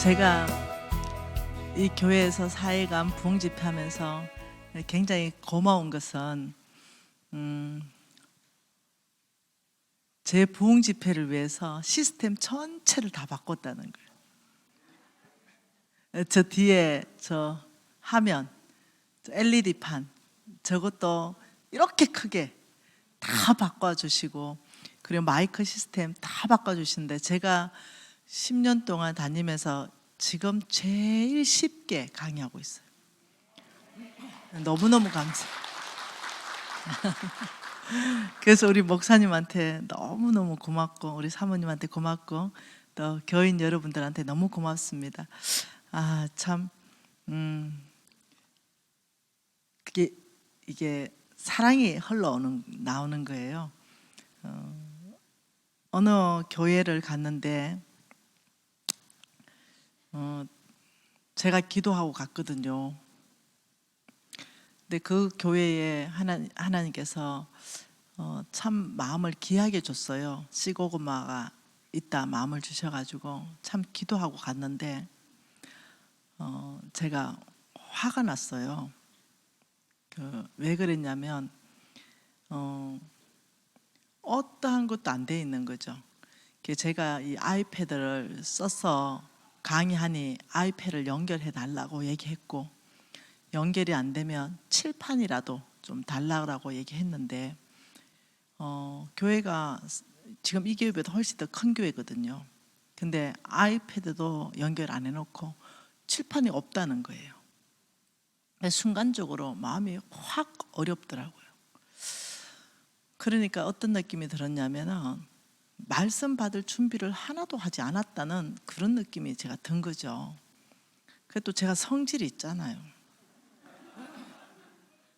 제가 이 교회에서 4일간 부흥 집회하면서 굉장히 고마운 것은 제 부흥 집회를 위해서 시스템 전체를 다 바꿨다는 거예요. 저 뒤에 저 화면, 저 LED판 저것도 이렇게 크게 다 바꿔주시고, 그리고 마이크 시스템 다 바꿔주시는데 제가 10년 동안 다니면서 지금 제일 쉽게 강의하고 있어요. 너무너무 감사해요. 그래서 우리 목사님한테 너무너무 고맙고, 우리 사모님한테 고맙고, 또 교인 여러분들한테 너무 고맙습니다. 참 이게 사랑이 나오는 거예요. 어느 교회를 갔는데 제가 기도하고 갔거든요. 근데 그 교회에 하나님께서 참 마음을 귀하게 줬어요. 씨고구마가 있다 마음을 주셔가지고 참 기도하고 갔는데 제가 화가 났어요. 왜 그랬냐면 어떠한 것도 안 돼 있는 거죠. 제가 이 아이패드를 써서 강의하니 아이패드를 연결해 달라고 얘기했고, 연결이 안 되면 칠판이라도 좀 달라고 얘기했는데 교회가 지금 이 교회보다 훨씬 더 큰 교회거든요. 근데 아이패드도 연결 안 해놓고 칠판이 없다는 거예요. 순간적으로 마음이 확 어렵더라고요. 그러니까 어떤 느낌이 들었냐면 말씀 받을 준비를 하나도 하지 않았다는 그런 느낌이 제가 든 거죠. 그래도 제가 성질이 있잖아요.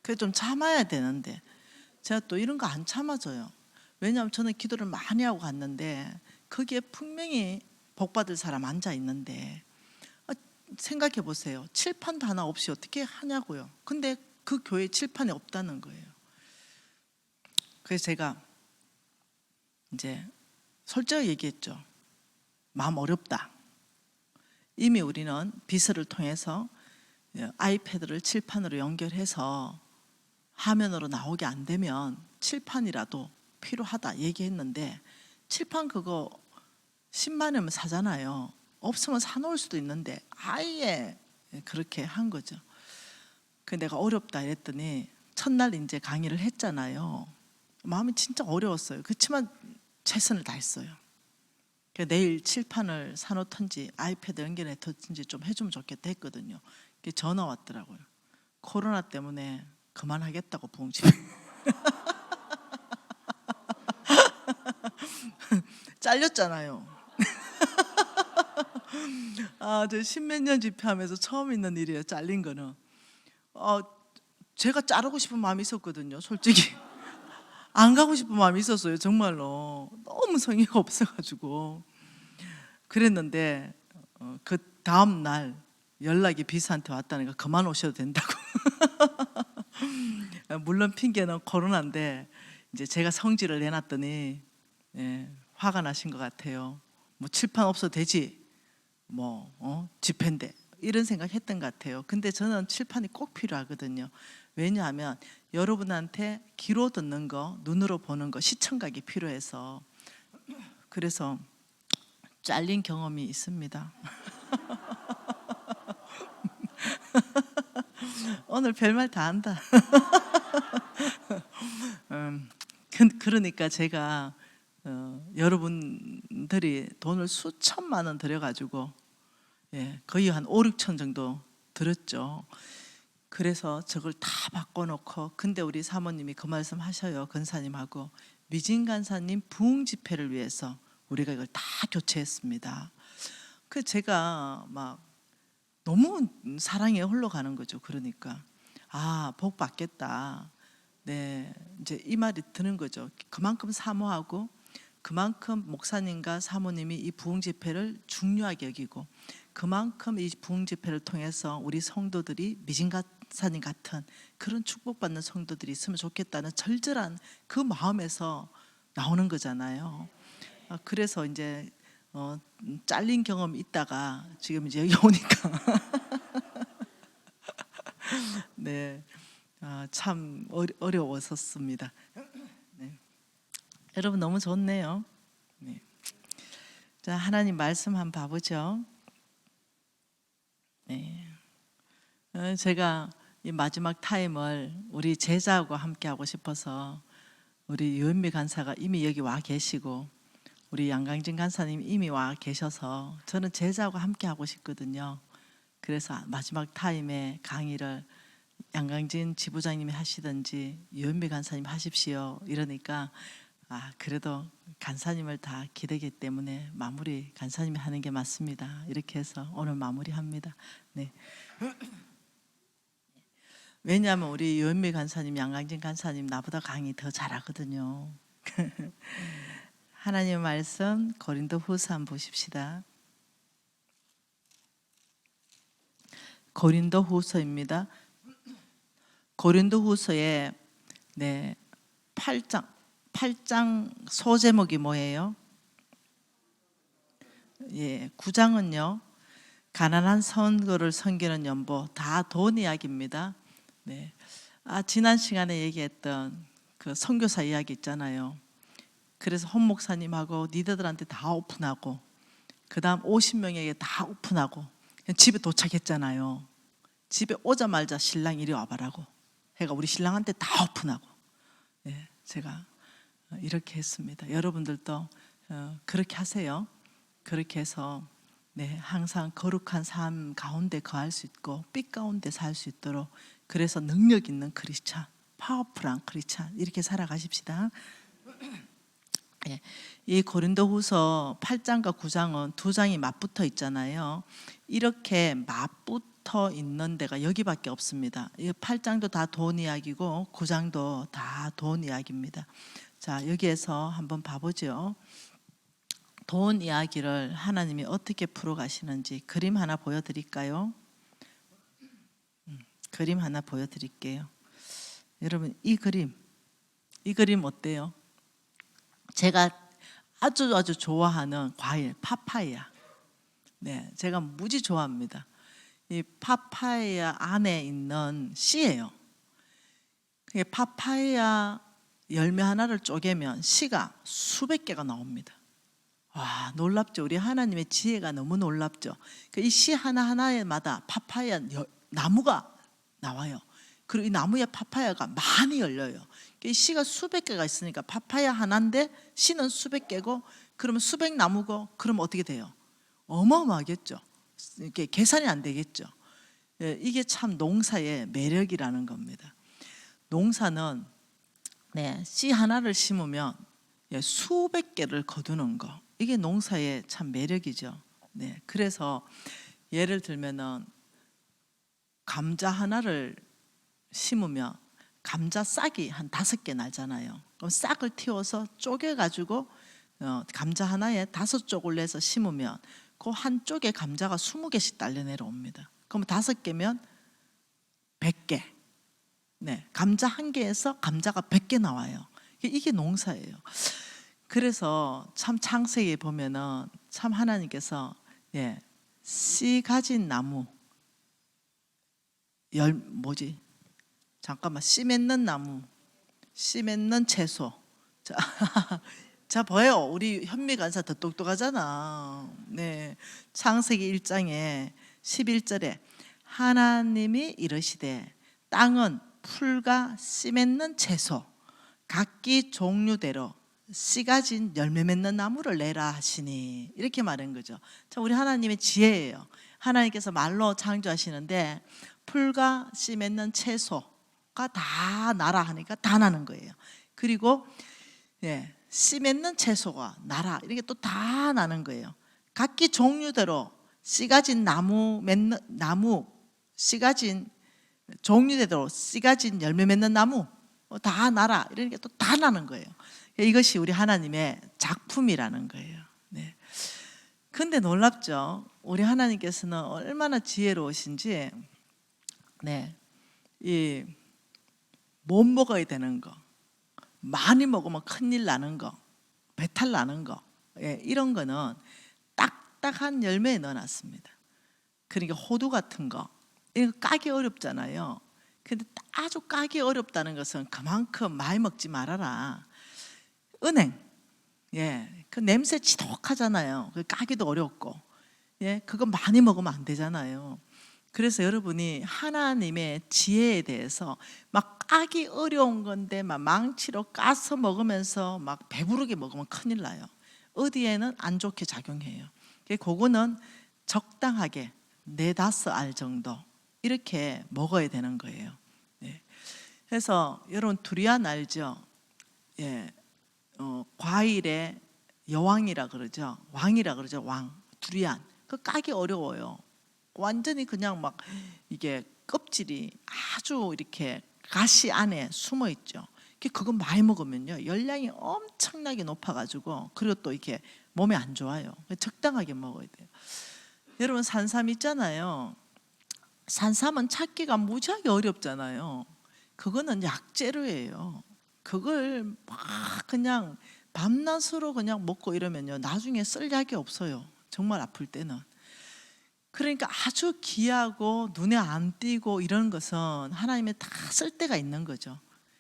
그래 좀 참아야 되는데 제가 또 이런 거 안 참아줘요. 왜냐하면 저는 기도를 많이 하고 갔는데 거기에 분명히 복 받을 사람 앉아 있는데 생각해 보세요. 칠판도 하나 없이 어떻게 하냐고요. 근데 그 교회에 칠판이 없다는 거예요. 그래서 제가 이제 솔직하게 얘기했죠. 마음 어렵다. 이미 우리는 비서를 통해서 아이패드를 칠판으로 연결해서 화면으로 나오게 안 되면 칠판이라도 필요하다 얘기했는데, 칠판 그거 10만 원이면 사잖아요. 없으면 사놓을 수도 있는데 아예 그렇게 한 거죠. 내가 어렵다 이랬더니 첫날 이제 강의를 했잖아요. 마음이 진짜 어려웠어요. 그렇지만 최선을 다했어요. 내일 칠판을 사놓던지 아이패드 연결해 뒀든지 좀 해주면 좋겠다 했거든요. 전화 왔더라고요. 코로나 때문에 그만하겠다고 부흥집회. 잘렸잖아요. 저 십몇 년 집회하면서 처음 있는 일이에요. 잘린 거는. 제가 자르고 싶은 마음이 있었거든요. 솔직히 안 가고 싶은 마음이 있었어요. 정말로 너무 성의가 없어가지고 그랬는데 그 다음 날 연락이 비서한테 왔다니까 그만 오셔도 된다고. 물론 핑계는 코로나인데 이제 제가 성질을 내놨더니 화가 나신 것 같아요. 뭐 칠판 없어도 되지, 뭐 집회인데 이런 생각했던 것 같아요. 근데 저는 칠판이 꼭 필요하거든요. 왜냐하면 여러분한테 귀로 듣는 거, 눈으로 보는 거, 시청각이 필요해서. 그래서 잘린 경험이 있습니다. 오늘 별말 다 한다. 그러니까 제가 여러분들이 돈을 수천만 원 들여가지고 거의 한 5, 6천 정도 들었죠. 그래서 저걸 다 바꿔놓고, 근데 우리 사모님이 그 말씀 하셔요. 권사님하고 미진 간사님 부흥 집회를 위해서 우리가 이걸 다 교체했습니다. 제가 막 너무 사랑에 흘러가는 거죠. 그러니까 복 받겠다. 네, 이제 이 말이 드는 거죠. 그만큼 사모하고 그만큼 목사님과 사모님이 이 부흥 집회를 중요하게 여기고, 그만큼 이 부흥 집회를 통해서 우리 성도들이 미진가사님 같은 그런 축복받는 성도들이 있으면 좋겠다는 절절한 그 마음에서 나오는 거잖아요. 그래서 이제 잘린 경험이 있다가 지금 이제 여기 오니까 네, 참 어려웠었습니다. 네. 여러분 너무 좋네요. 네. 자, 하나님 말씀 한번 봐보죠. 네. 제가 이 마지막 타임을 우리 제자하고 함께 하고 싶어서 우리 유은미 간사가 이미 여기 와 계시고 우리 양강진 간사님 이미 와 계셔서 저는 제자하고 함께 하고 싶거든요. 그래서 마지막 타임에 강의를 양강진 지부장님이 하시든지 유은미 간사님 하십시오 이러니까 그래도 간사님을 다 기대기 때문에 마무리 간사님이 하는 게 맞습니다. 이렇게 해서 오늘 마무리합니다. 네. 왜냐하면 우리 유은미 간사님, 양강진 간사님 나보다 강의 더 잘하거든요. 하나님의 말씀 고린도후서 한번 보십시다. 고린도후서입니다. 고린도후서에 8장 소제목이 뭐예요? 9장은요. 가난한 선거를 섬기는 연보, 다 돈 이야기입니다. 네. 지난 시간에 얘기했던 그 선교사 이야기 있잖아요. 그래서 홍 목사님하고 리더들한테 다 오픈하고 그 다음 50명에게 다 오픈하고 집에 도착했잖아요. 집에 오자마자 신랑 이리 와봐라고 해가 우리 신랑한테 다 오픈하고 제가 이렇게 했습니다. 여러분들도 그렇게 하세요. 그렇게 해서 항상 거룩한 삶 가운데 거할 수 있고 빛 가운데 살 수 있도록 그래서 능력 있는 크리스찬, 파워풀한 크리스찬 이렇게 살아가십시다. 이 고린도후서 8장과 9장은 두 장이 맞붙어 있잖아요. 이렇게 맞붙어 있는 데가 여기밖에 없습니다. 이 8장도 다 돈 이야기고 9장도 다 돈 이야기입니다. 자, 여기에서 한번 봐보죠. 돈 이야기를 하나님이 어떻게 풀어가시는지 그림 하나 보여드릴까요? 그림 하나 보여드릴게요. 여러분 이 그림 어때요? 제가 아주 좋아하는 과일 파파이야. 제가 무지 좋아합니다. 이 파파이야 안에 있는 씨예요. 파파이야 열매 하나를 쪼개면 씨가 수백 개가 나옵니다. 와, 놀랍죠. 우리 하나님의 지혜가 너무 놀랍죠. 이 씨 하나하나마다 파파이야 나무가 나와요. 그리고 이 나무에 파파야가 많이 열려요. 이 씨가 수백 개가 있으니까 파파야 하나인데 씨는 수백 개고 그러면 수백 나무고 그러면 어떻게 돼요? 어마어마하겠죠. 이렇게 계산이 안 되겠죠. 이게 참 농사의 매력이라는 겁니다. 농사는 씨 하나를 심으면 수백 개를 거두는 거 이게 농사의 참 매력이죠. 그래서 예를 들면은 감자 하나를 심으면 감자 싹이 한 5개 나잖아요. 그럼 싹을 틔워서 쪼개가지고 감자 하나에 5쪽을 내서 심으면 그 한 쪽에 감자가 20개씩 딸려 내려옵니다. 그럼 5개면 100개. 감자 한 개에서 감자가 100개 나와요. 이게 농사예요. 그래서 참 창세기에 보면은 참 하나님께서 씨 가진 나무 씨 맺는 나무, 씨 맺는 채소. 자 봐요. 우리 현미 간사 더 똑똑하잖아. 창세기 1장에 11절에 하나님이 이르시되 땅은 풀과 씨 맺는 채소 각기 종류대로 씨 가진 열매 맺는 나무를 내라 하시니 이렇게 말한 거죠. 자, 우리 하나님의 지혜예요. 하나님께서 말로 창조하시는데 풀과 씨 맺는 채소가 다 나라 하니까 다 나는 거예요. 그리고 씨 맺는 채소가 나라 이렇게 또 다 나는 거예요. 각기 종류대로 씨 가진 나무 씨 가진 종류대로 씨 가진 열매 맺는 나무 다 나라 이렇게 또 다 나는 거예요. 이것이 우리 하나님의 작품이라는 거예요. 근데 놀랍죠. 우리 하나님께서는 얼마나 지혜로우신지 이 못 먹어야 되는 거, 많이 먹으면 큰일 나는 거, 배탈 나는 거 이런 거는 딱딱한 열매에 넣어놨습니다. 그러니까 호두 같은 거 이거 까기 어렵잖아요. 근데 아주 까기 어렵다는 것은 그만큼 많이 먹지 말아라. 은행, 예, 그 냄새 지독하잖아요. 그 까기도 어렵고, 예, 그거 많이 먹으면 안 되잖아요. 그래서 여러분이 하나님의 지혜에 대해서 막 까기 어려운 건데 막 망치로 까서 먹으면서 막 배부르게 먹으면 큰일 나요. 어디에는 안 좋게 작용해요. 그거는 적당하게 4-5알 정도 이렇게 먹어야 되는 거예요. 네. 그래서 여러분 두리안 알죠? 예, 과일의 여왕이라 그러죠. 왕이라 그러죠. 왕 두리안. 그 까기 어려워요. 완전히 그냥 막 이게 껍질이 아주 이렇게 가시 안에 숨어 있죠. 그거 많이 먹으면요 열량이 엄청나게 높아가지고 그리고 또 이렇게 몸에 안 좋아요. 적당하게 먹어야 돼요. 여러분 산삼 있잖아요. 산삼은 찾기가 무지하게 어렵잖아요. 그거는 약재료예요. 그걸 막 그냥 밤낮으로 그냥 먹고 이러면요 나중에 쓸 약이 없어요. 정말 아플 때는. 그러니까 아주 귀하고 눈에 안 띄고 이런 것은 하나님의 다 쓸 때가 있는 거죠.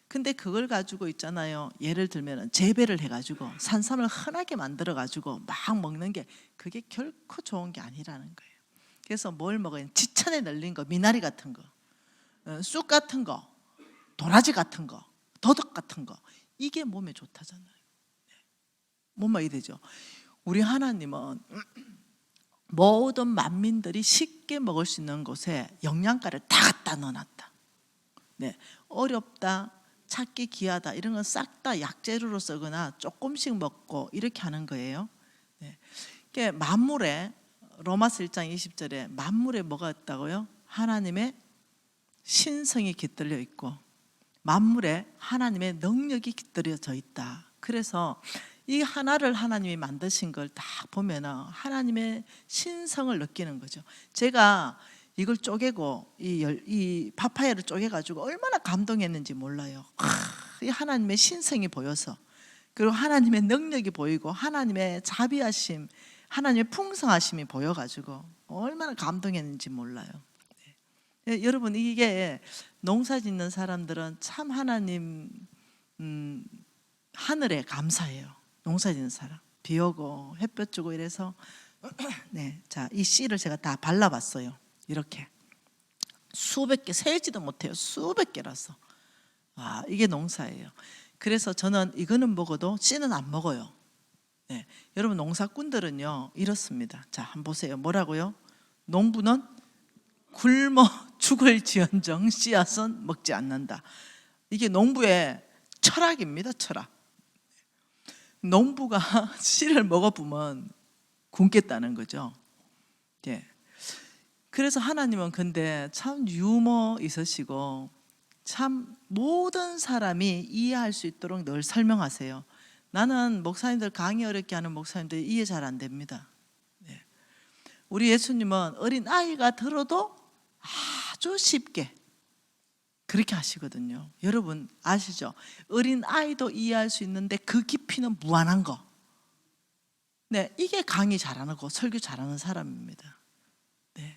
근데 그걸 가지고 있잖아요. 예를 들면 재배를 해가지고 산삼을 흔하게 만들어가지고 막 먹는 게 그게 결코 좋은 게 아니라는 거예요. 그래서 뭘 먹어요? 지천에 널린 거, 미나리 같은 거, 쑥 같은 거, 도라지 같은 거, 더덕 같은 거 이게 몸에 좋다잖아요. 뭔 말이 되죠? 우리 하나님은 모든 만민들이 쉽게 먹을 수 있는 곳에 영양가를 다 갖다 넣어놨다. 네, 어렵다, 찾기 귀하다 이런 건 싹 다 약재료로 쓰거나 조금씩 먹고 이렇게 하는 거예요. 네. 만물에 로마서 1장 20절에 만물에 뭐가 있다고요? 하나님의 신성이 깃들려 있고 만물에 하나님의 능력이 깃들여져 있다. 그래서 이 하나를 하나님이 만드신 걸 다 보면 하나님의 신성을 느끼는 거죠. 제가 이걸 쪼개고 이 파파야를 쪼개가지고 얼마나 감동했는지 몰라요. 이 하나님의 신성이 보여서 그리고 하나님의 능력이 보이고 하나님의 자비하심 하나님의 풍성하심이 보여가지고 얼마나 감동했는지 몰라요. 네. 여러분 이게 농사 짓는 사람들은 참 하나님 하늘에 감사해요. 농사 짓는 사람 비 오고 햇볕 주고 이래서 네, 자, 이 씨를 제가 다 발라봤어요. 이렇게 수백 개 세지도 못해요. 수백 개라서 이게 농사예요. 그래서 저는 이거는 먹어도 씨는 안 먹어요. 네, 여러분 농사꾼들은요 이렇습니다. 자, 한번 보세요. 뭐라고요? 농부는 굶어 죽을지언정 씨앗은 먹지 않는다. 이게 농부의 철학입니다. 철학. 농부가 씨를 먹어보면 굶겠다는 거죠. 예. 그래서 하나님은 근데 참 유머 있으시고 참 모든 사람이 이해할 수 있도록 늘 설명하세요. 나는 목사님들 강의 어렵게 하는 목사님들 이해 잘 안 됩니다. 예. 우리 예수님은 어린 아이가 들어도 아주 쉽게 그렇게 하시거든요. 여러분 아시죠? 어린 아이도 이해할 수 있는데 그 깊이는 무한한 거. 네, 이게 강의 잘하는 거, 설교 잘하는 사람입니다. 네,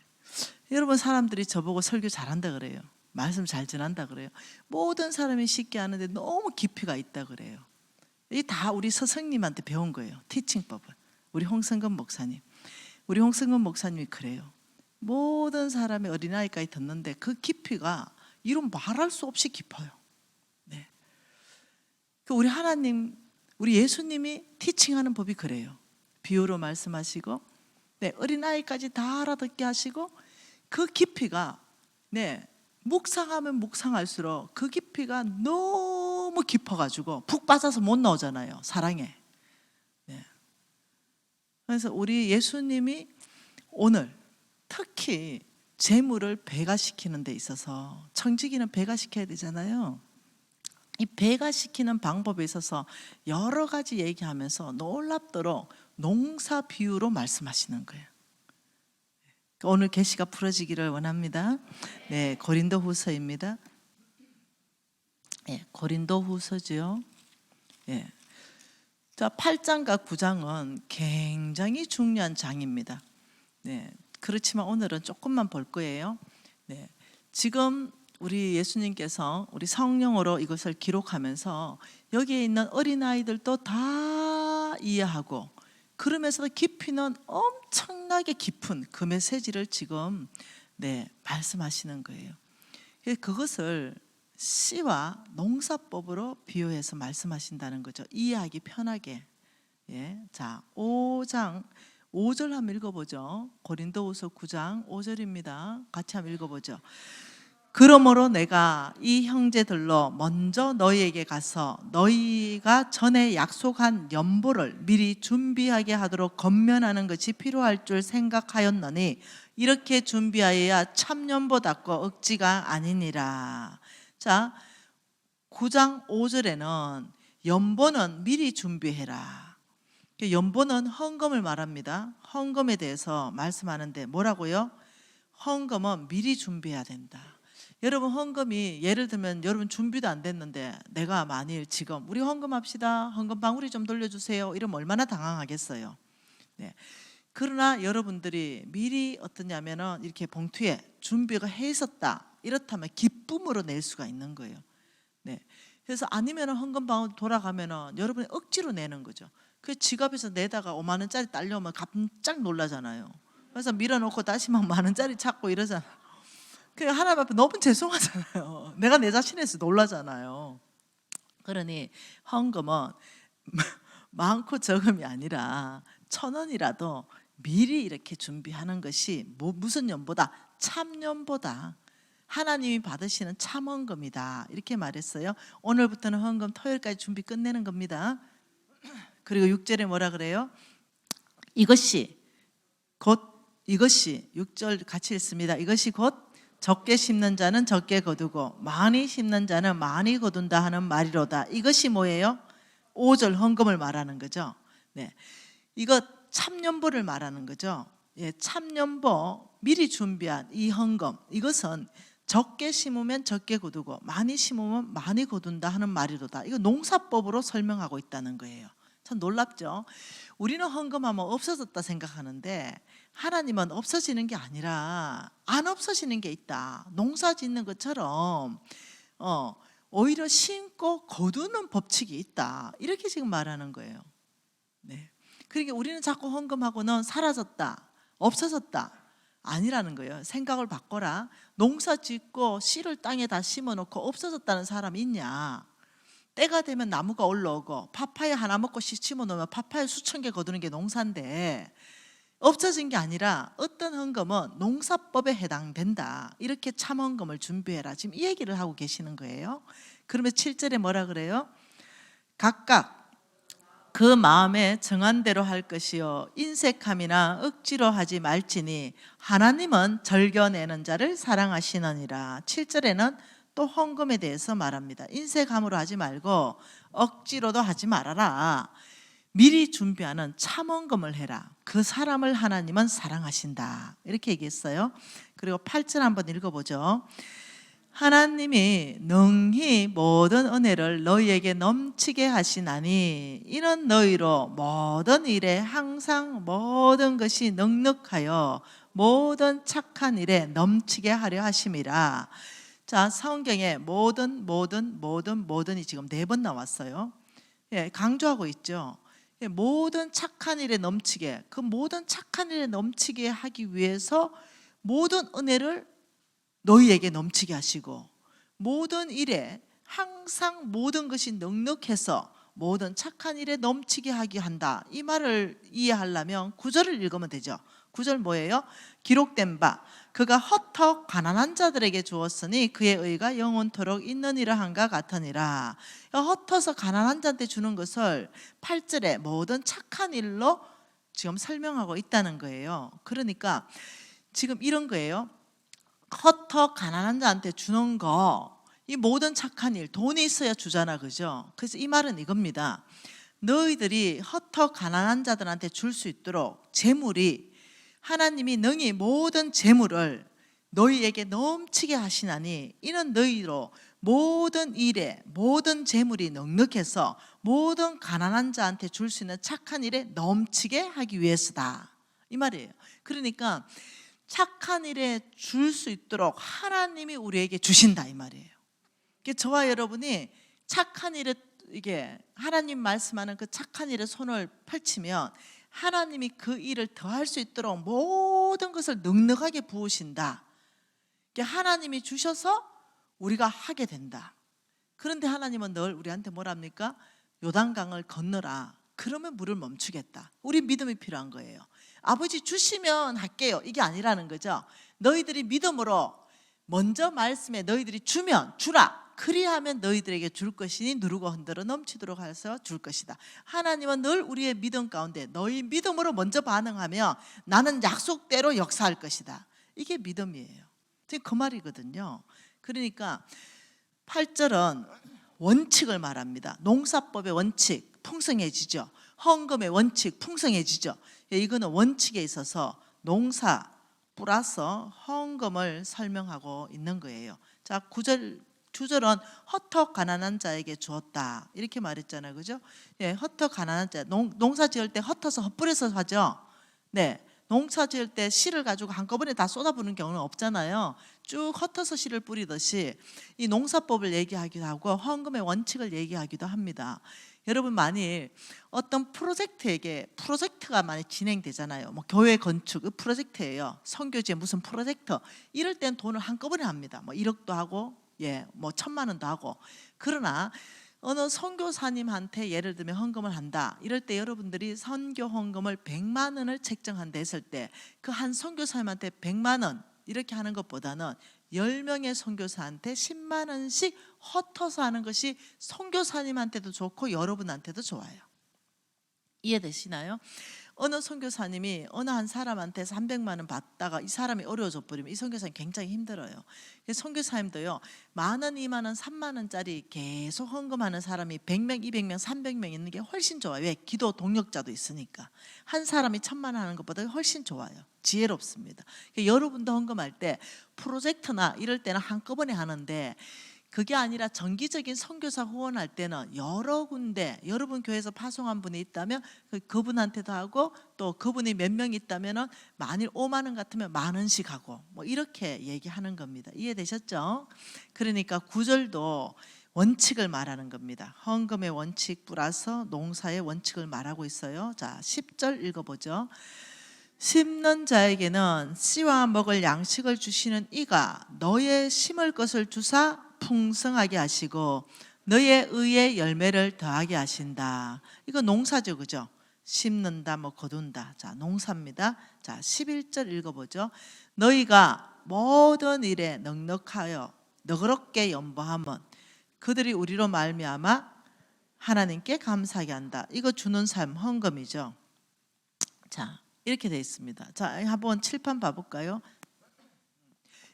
여러분 사람들이 저보고 설교 잘한다 그래요. 말씀 잘 전한다 그래요. 모든 사람이 쉽게 하는데 너무 깊이가 있다 그래요. 이 다 우리 스승님한테 배운 거예요. 티칭법을. 우리 홍성근 목사님. 우리 홍성근 목사님이 그래요. 모든 사람의 어린아이까지 듣는데 그 깊이가 이런 말할 수 없이 깊어요. 네. 우리 하나님, 우리 예수님이 티칭하는 법이 그래요. 비유로 말씀하시고, 네, 어린아이까지 다 알아듣게 하시고, 그 깊이가, 네, 묵상하면 묵상할수록 그 깊이가 너무 깊어가지고 푹 빠져서 못 나오잖아요. 사랑에. 네. 그래서 우리 예수님이 오늘 특히 재물을 배가시키는 데 있어서 청지기는 배가시켜야 되잖아요. 이 배가시키는 방법에 있어서 여러 가지 얘기하면서 놀랍도록 농사 비유로 말씀하시는 거예요. 오늘 계시가 풀어지기를 원합니다. 네, 고린도후서입니다. 네, 고린도후서죠. 네. 자, 8장과 9장은 굉장히 중요한 장입니다. 네, 그렇지만 오늘은 조금만 볼 거예요. 네, 지금 우리 예수님께서 우리 성령으로 이것을 기록하면서 여기에 있는 어린아이들도 다 이해하고, 그러면서 깊이는 엄청나게 깊은 그 메시지를 지금 말씀하시는 거예요. 그것을 씨와 농사법으로 비유해서 말씀하신다는 거죠. 이해하기 편하게. 자, 5장 5절 한번 읽어보죠. 고린도후서 9장 5절입니다. 같이 한번 읽어보죠. 그러므로 내가 이 형제들로 먼저 너희에게 가서 너희가 전에 약속한 연보를 미리 준비하게 하도록 권면하는 것이 필요할 줄 생각하였노니 이렇게 준비하여야 참연보답고 억지가 아니니라. 자, 9장 5절에는 연보는 미리 준비해라. 연보는 헌금을 말합니다. 헌금에 대해서 말씀하는데 뭐라고요? 헌금은 미리 준비해야 된다. 여러분, 헌금이 예를 들면 여러분 준비도 안 됐는데 내가 만일 지금 우리 헌금합시다, 헌금 방울이 좀 돌려주세요 이러면 얼마나 당황하겠어요. 네. 그러나 여러분들이 미리 어떠냐면은 이렇게 봉투에 준비가 해 있었다, 이렇다면 기쁨으로 낼 수가 있는 거예요. 네. 그래서 아니면은 헌금 방울 돌아가면은 여러분이 억지로 내는 거죠. 그 지갑에서 내다가 5만 원짜리 딸려오면 깜짝 놀라잖아요. 그래서 밀어놓고 다시 막 10,000 원짜리 찾고 이러잖아. 그 하나님 앞에 너무 죄송하잖아요. 내가 내 자신에서 놀라잖아요. 그러니 헌금은 많고 적음이 아니라 1,000원이라도 미리 이렇게 준비하는 것이 무슨 연보다? 참연보다. 하나님이 받으시는 참헌금이다, 이렇게 말했어요. 오늘부터는 헌금 토요일까지 준비 끝내는 겁니다. 그리고 6절에 뭐라 그래요? 이것이 6절 같이 읽습니다. 이것이 곧 적게 심는 자는 적게 거두고 많이 심는 자는 많이 거둔다 하는 말이로다. 이것이 뭐예요? 5절 헌금을 말하는 거죠. 네, 이거 참연보를 말하는 거죠. 참연보, 미리 준비한 이 헌금, 이것은 적게 심으면 적게 거두고 많이 심으면 많이 거둔다 하는 말이로다. 이거 농사법으로 설명하고 있다는 거예요. 참 놀랍죠? 우리는 헌금하면 없어졌다 생각하는데 하나님은 없어지는 게 아니라 안 없어지는 게 있다. 농사 짓는 것처럼 오히려 심고 거두는 법칙이 있다, 이렇게 지금 말하는 거예요. 네. 그러니까 우리는 자꾸 헌금하고는 사라졌다, 없어졌다, 아니라는 거예요. 생각을 바꿔라. 농사 짓고 씨를 땅에다 심어놓고 없어졌다는 사람이 있냐? 때가 되면 나무가 올라오고 파파야 하나 먹고 씨 심어놓으면 파파야 수천 개 거두는 게 농사인데, 없어진 게 아니라 어떤 헌금은 농사법에 해당된다, 이렇게 참헌금을 준비해라, 지금 이 얘기를 하고 계시는 거예요. 그러면 7절에 뭐라 그래요? 각각 그 마음에 정한 대로 할 것이요 인색함이나 억지로 하지 말지니 하나님은 절겨내는 자를 사랑하시느니라. 7절에는 또 헌금에 대해서 말합니다. 인색함으로 하지 말고 억지로도 하지 말아라. 미리 준비하는 참헌금을 해라. 그 사람을 하나님은 사랑하신다, 이렇게 얘기했어요. 그리고 8절 한번 읽어보죠. 하나님이 능히 모든 은혜를 너희에게 넘치게 하시나니 이는 너희로 모든 일에 항상 모든 것이 넉넉하여 모든 착한 일에 넘치게 하려 하심이라. 자, 성경에 모든이 지금 4번 나왔어요. 강조하고 있죠. 모든 착한 일에 넘치게, 그 모든 착한 일에 넘치게 하기 위해서 모든 은혜를 너희에게 넘치게 하시고 모든 일에 항상 모든 것이 넉넉해서 모든 착한 일에 넘치게 하게 한다. 이 말을 이해하려면 9절을 읽으면 되죠. 9절 뭐예요? 기록된 바 그가 헛헛 가난한 자들에게 주었으니 그의 의가 영원토록 있느니라 한가 같으니라. 헛헛서 가난한 자한테 주는 것을 8절에 모든 착한 일로 지금 설명하고 있다는 거예요. 그러니까 지금 이런 거예요. 헛헛 가난한 자한테 주는 거, 이 모든 착한 일, 돈이 있어야 주잖아, 그죠? 그래서 이 말은 이겁니다. 너희들이 헛헛 가난한 자들한테 줄 수 있도록 재물이, 하나님이 능히 모든 재물을 너희에게 넘치게 하시나니 이는 너희로 모든 일에 모든 재물이 넉넉해서 모든 가난한 자한테 줄 수 있는 착한 일에 넘치게 하기 위해서다 이 말이에요. 그러니까 착한 일에 줄 수 있도록 하나님이 우리에게 주신다 이 말이에요. 저와 여러분이 착한 일에 이게 하나님 말씀하는 그 착한 일에 손을 펼치면 하나님이 그 일을 더할 수 있도록 모든 것을 넉넉하게 부으신다. 하나님이 주셔서 우리가 하게 된다. 그런데 하나님은 늘 우리한테 뭐랍니까? 요단강을 건너라. 그러면 물을 멈추겠다. 우리 믿음이 필요한 거예요. 아버지 주시면 할게요. 이게 아니라는 거죠. 너희들이 믿음으로 먼저 말씀에 너희들이 주면 주라. 그리하면 너희들에게 줄 것이니 누르고 흔들어 넘치도록 해서 줄 것이다. 하나님은 늘 우리의 믿음 가운데 너희 믿음으로 먼저 반응하며 나는 약속대로 역사할 것이다. 이게 믿음이에요. 지금 그 말이거든요. 그러니까 8절은 원칙을 말합니다. 농사법의 원칙 풍성해지죠. 헌금의 원칙 풍성해지죠. 이거는 원칙에 있어서 농사 플러스 헌금을 설명하고 있는 거예요. 자, 9절 주절은 헛헛 가난한 자에게 주었다 이렇게 말했잖아요, 그죠? 예, 헛헛 가난한 자 농사 지을 때 헛어서 헛뿌려서 하죠. 네, 농사 지을 때 씨를 가지고 한꺼번에 다 쏟아부는 경우는 없잖아요. 쭉 헛어서 씨를 뿌리듯이 이 농사법을 얘기하기도 하고 헌금의 원칙을 얘기하기도 합니다. 여러분 만일 어떤 프로젝트가 많이 진행되잖아요. 뭐 교회 건축 프로젝트예요. 선교지에 무슨 프로젝트 이럴 땐 돈을 한꺼번에 합니다. 뭐 1억도 하고 뭐 1,000만 원도 하고. 그러나 어느 선교사님한테 예를 들면 헌금을 한다 이럴 때 여러분들이 선교 헌금을 100만 원을 책정한다 했을 때 그 한 선교사님한테 100만 원 이렇게 하는 것보다는 10명의 선교사한테 10만 원씩 헛어서 하는 것이 선교사님한테도 좋고 여러분한테도 좋아요. 이해되시나요? 어느 선교사님이 어느 한 사람한테 300만 원 받다가 이 사람이 어려워져 버리면 이 선교사님 굉장히 힘들어요. 선교사님도요 10,000원, 20,000원, 30,000원짜리 계속 헌금하는 사람이 100명, 200명, 300명 있는 게 훨씬 좋아요. 왜? 기도 동력자도 있으니까. 한 사람이 1,000만 원 하는 것보다 훨씬 좋아요. 지혜롭습니다. 여러분도 헌금할 때 프로젝트나 이럴 때는 한꺼번에 하는데 그게 아니라 정기적인 선교사 후원할 때는 여러 군데 여러분 교회에서 파송한 분이 있다면 그분한테도 하고 또 그분이 몇 명 있다면 만일 5만 원 같으면 10,000원씩 하고 뭐 이렇게 얘기하는 겁니다. 이해되셨죠? 그러니까 9절도 원칙을 말하는 겁니다. 헌금의 원칙 플러스 농사의 원칙을 말하고 있어요. 자, 10절 읽어보죠. 심는 자에게는 씨와 먹을 양식을 주시는 이가 너의 심을 것을 주사 풍성하게 하시고 너의 의의 열매를 더하게 하신다. 이거 농사죠, 그죠? 심는다, 뭐 거둔다. 자, 농사입니다. 자, 11절 읽어보죠. 너희가 모든 일에 넉넉하여 너그럽게 연보하면 그들이 우리로 말미암아 하나님께 감사하게 한다. 이거 주는 삶 헌금이죠. 자, 이렇게 되어 있습니다. 자, 한번 칠판 봐볼까요?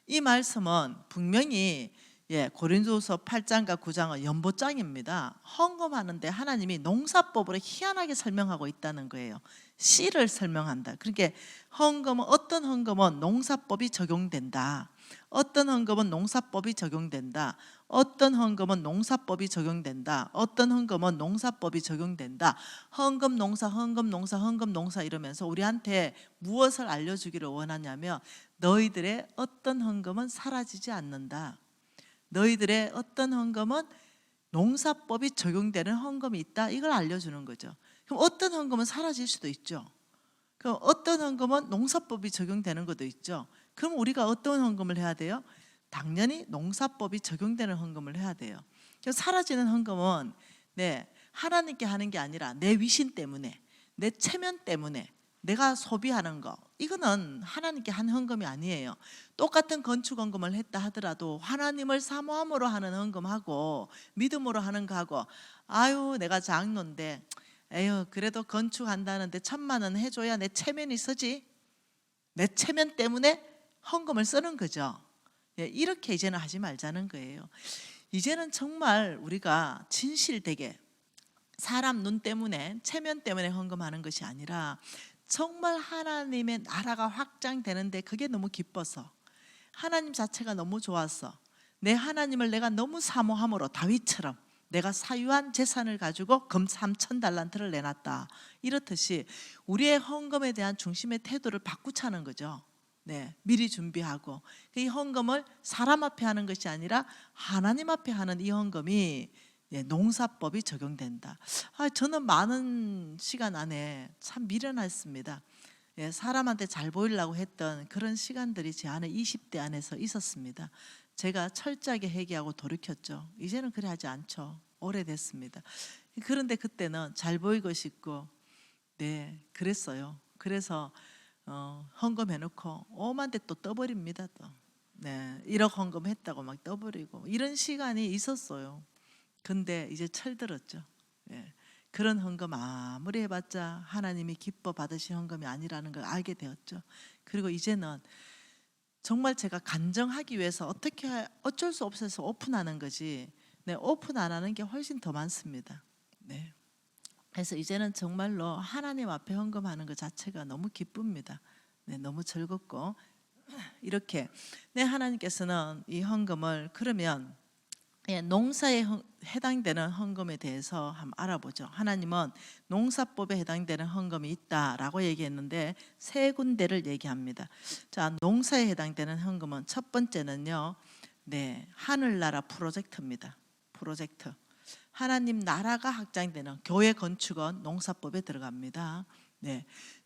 이 말씀은 분명히 고린도서 8장과 9장은 연보장입니다. 헌금하는데 하나님이 농사법으로 희한하게 설명하고 있다는 거예요. 씨를 설명한다. 그러니까 헌금은 어떤 헌금은 농사법이 적용된다. 어떤 헌금은 농사법이 적용된다. 어떤 헌금은 농사법이 적용된다. 어떤 헌금은 농사법이 적용된다. 헌금 농사, 헌금 농사, 헌금 농사 이러면서 우리한테 무엇을 알려주기를 원하냐면 너희들의 어떤 헌금은 사라지지 않는다. 너희들의 어떤 헌금은 농사법이 적용되는 헌금이 있다. 이걸 알려주는 거죠. 그럼 어떤 헌금은 사라질 수도 있죠. 그럼 어떤 헌금은 농사법이 적용되는 것도 있죠. 그럼 우리가 어떤 헌금을 해야 돼요? 당연히 농사법이 적용되는 헌금을 해야 돼요. 사라지는 헌금은 하나님께 하는 게 아니라 내 위신 때문에, 내 체면 때문에 내가 소비하는 거, 이거는 하나님께 한 헌금이 아니에요. 똑같은 건축 헌금을 했다 하더라도 하나님을 사모함으로 하는 헌금하고 믿음으로 하는 거하고 아유 내가 장로인데 에휴 그래도 건축한다는데 1,000만 원 해줘야 내 체면이 서지, 내 체면 때문에 헌금을 쓰는 거죠. 이렇게 이제는 하지 말자는 거예요. 이제는 정말 우리가 진실되게 사람 눈 때문에 체면 때문에 헌금하는 것이 아니라 정말 하나님의 나라가 확장되는데 그게 너무 기뻐서 하나님 자체가 너무 좋아서 내 하나님을 내가 너무 사모함으로 다윗처럼 내가 사유한 재산을 가지고 금 3,000달란트를 내놨다. 이렇듯이 우리의 헌금에 대한 중심의 태도를 바꾸자는 거죠. 네, 미리 준비하고 이 헌금을 사람 앞에 하는 것이 아니라 하나님 앞에 하는 이 헌금이 농사법이 적용된다. 저는 많은 시간 안에 참 미련했습니다. 사람한테 잘 보이려고 했던 그런 시간들이 제 안에 20대 안에서 있었습니다. 제가 철저하게 회개하고 돌이켰죠. 이제는 그래 하지 않죠. 오래됐습니다. 그런데 그때는 잘 보이고 싶고 그랬어요. 그래서 헌금해놓고 5만 대 또 떠버립니다. 또 1억 헌금했다고 막 떠버리고 이런 시간이 있었어요. 근데 이제 철들었죠. 그런 헌금 아무리 해봤자 하나님이 기뻐 받으신 헌금이 아니라는 걸 알게 되었죠. 그리고 이제는 정말 제가 간정하기 위해서 어쩔 수 없어서 오픈하는 거지 오픈 안 하는 게 훨씬 더 많습니다. 그래서 이제는 정말로 하나님 앞에 헌금하는 것 자체가 너무 기쁩니다. 너무 즐겁고 이렇게 하나님께서는 이 헌금을 그러면 농사에 해당되는 헌금에 대해서 한번 알아보죠. 하나님은 농사법에 해당되는 헌금이 있다라고 얘기했는데 세 군데를 얘기합니다. 자, 농사에 해당되는 헌금은 첫 번째는요, 하늘나라 프로젝트입니다. 프로젝트. 하나님 나라가 확장되는 교회 건축은 농사법에 들어갑니다.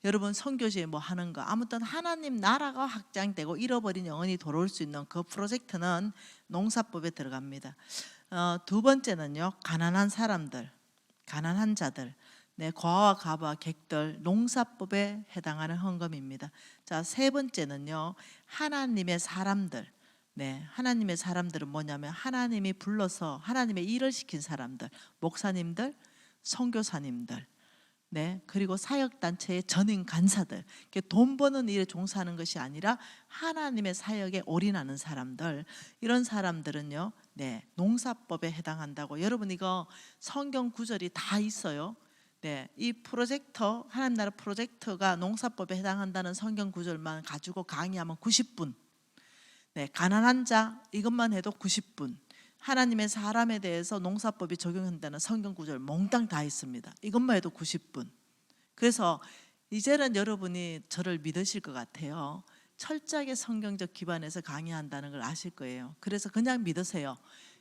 여러분 선교지에 뭐 하는 거 아무튼 하나님 나라가 확장되고 잃어버린 영혼이 돌아올 수 있는 그 프로젝트는 농사법에 들어갑니다. 두 번째는요, 가난한 사람들, 가난한 자들, 과와 가부와 객들, 농사법에 해당하는 헌금입니다. 자, 세 번째는요, 하나님의 사람들. 하나님의 사람들은 뭐냐면 하나님이 불러서 하나님의 일을 시킨 사람들, 목사님들, 선교사님들, 그리고 사역단체의 전임 간사들, 돈 버는 일에 종사하는 것이 아니라 하나님의 사역에 올인하는 사람들, 이런 사람들은요, 농사법에 해당한다고. 여러분 이거 성경 구절이 다 있어요. 이 프로젝터, 하나님 나라 프로젝터가 농사법에 해당한다는 성경 구절만 가지고 강의하면 90분. 가난한 자 이것만 해도 90분. 하나님의 사람에 대해서 농사법이 적용한다는 성경 구절 몽땅 다 있습니다. 이것만 해도 90분. 그래서 이제는 여러분이 저를 믿으실 것 같아요. 철저하게 성경적 기반에서 강의한다는 걸 아실 거예요. 그래서 그냥 믿으세요.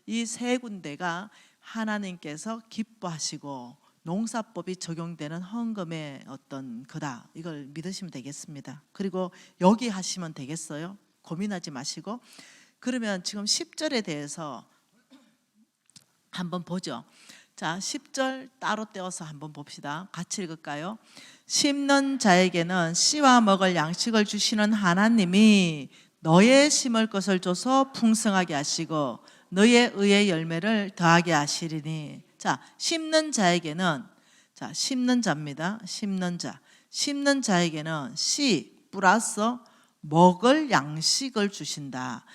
이 세 군데가 하나님께서 기뻐하시고 농사법이 적용되는 헌금의 어떤 거다. 이걸 믿으시면 되겠습니다. 그리고 여기 하시면 되겠어요. 고민하지 마시고. 그러면 지금 10절에 대해서 한번 보죠. 자, 10절 따로 떼어서 한번 봅시다. 같이 읽을까요? 심는 자에게는 씨와 먹을 양식을 주시는 하나님이 너의 심을 것을 줘서 풍성하게 하시고 너의 의의 열매를 더하게 하시리니. 자, 심는 자에게는, 자, 심는 자입니다. 심는 자. 심는 자에게는 씨 플러스 먹을 양식을 주신다.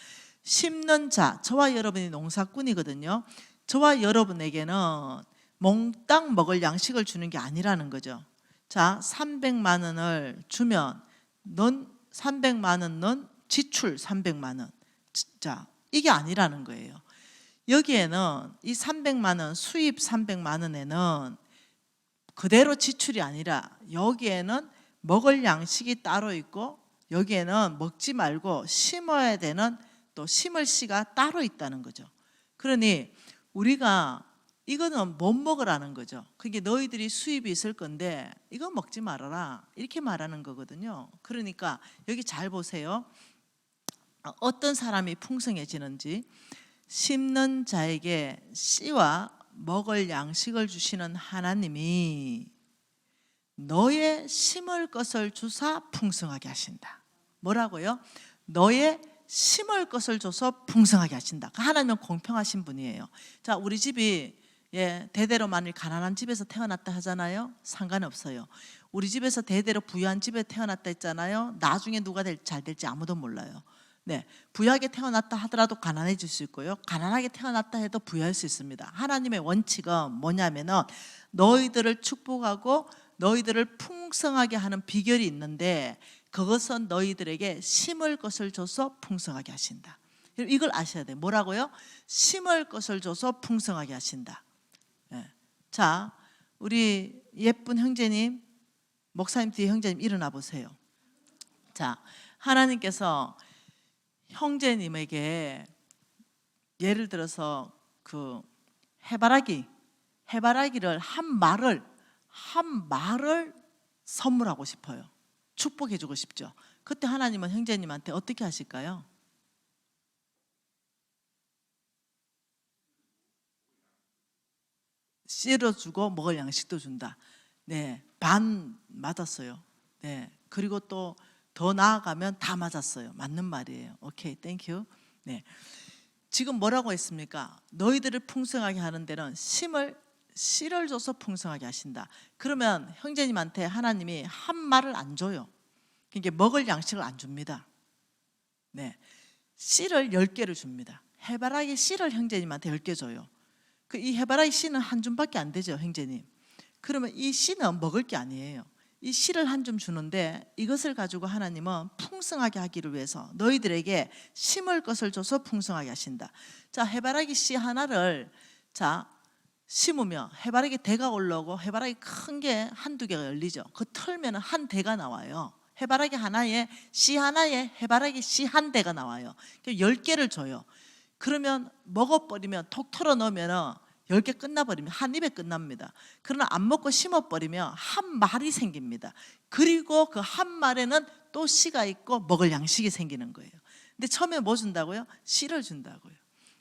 심는 자, 저와 여러분이 농사꾼이거든요. 저와 여러분에게는 몽땅 먹을 양식을 주는 게 아니라는 거죠. 자, 300만 원을 주면 넌 300만 원, 넌 지출 300만 원. 자, 이게 아니라는 거예요. 여기에는 이 300만 원, 수입 300만 원에는 그대로 지출이 아니라 여기에는 먹을 양식이 따로 있고 여기에는 먹지 말고 심어야 되는 또 심을 씨가 따로 있다는 거죠. 그러니 우리가 이거는 못 먹으라는 거죠. 그게 너희들이 수입이 있을 건데 이거 먹지 말아라 이렇게 말하는 거거든요. 그러니까 여기 잘 보세요. 어떤 사람이 풍성해지는지. 심는 자에게 씨와 먹을 양식을 주시는 하나님이 너의 심을 것을 주사 풍성하게 하신다. 뭐라고요? 너의 심을 것을 줘서 풍성하게 하신다. 하나님은 공평하신 분이에요. 자, 우리 집이 대대로 만일 가난한 집에서 태어났다 하잖아요. 상관없어요. 우리 집에서 대대로 부유한 집에 태어났다 했잖아요. 나중에 누가 잘 될지 아무도 몰라요. 부유하게 태어났다 하더라도 가난해질 수 있고요. 가난하게 태어났다 해도 부유할 수 있습니다. 하나님의 원칙은 뭐냐면은 너희들을 축복하고 너희들을 풍성하게 하는 비결이 있는데 그것은 너희들에게 심을 것을 줘서 풍성하게 하신다. 이걸 아셔야 돼요. 뭐라고요? 심을 것을 줘서 풍성하게 하신다. 예. 자, 우리 예쁜 형제님, 목사님 뒤에 형제님 일어나 보세요. 자, 하나님께서 형제님에게 예를 들어서 그 해바라기를 한 말을 선물하고 싶어요. 축복해 주고 싶죠. 그때 하나님은 형제님한테 어떻게 하실까요? 씻어주고 먹을 양식도 준다. 네, 반 맞았어요. 네, 그리고 또 더 나아가면 다 맞았어요. 맞는 말이에요. 오케이, 땡큐. 네, 지금 뭐라고 했습니까? 너희들을 풍성하게 하는 데는 씨를 줘서 풍성하게 하신다. 그러면 형제님한테 하나님이 한 말을 안 줘요. 그러니까 먹을 양식을 안 줍니다. 네, 씨를 10개를 줍니다. 해바라기 씨를 형제님한테 10개 줘요. 이 해바라기 씨는 한 줌밖에 안 되죠, 형제님. 그러면 이 씨는 먹을 게 아니에요. 이 씨를 한 줌 주는데 이것을 가지고 하나님은 풍성하게 하기를 위해서 너희들에게 심을 것을 줘서 풍성하게 하신다. 자, 해바라기 씨 하나를 심으면 해바라기 대가 올라오고 해바라기 큰 게 한두 개가 열리죠. 그 털면 한 대가 나와요. 해바라기 하나에 씨 하나에 해바라기 씨 한 대가 나와요. 10개를 줘요. 그러면 먹어버리면 톡 털어 넣으면 10개 끝나버리면 한 입에 끝납니다. 그러나 안 먹고 심어버리면 한 말이 생깁니다. 그리고 그 한 말에는 또 씨가 있고 먹을 양식이 생기는 거예요. 근데 처음에 뭐 준다고요? 씨를 준다고요.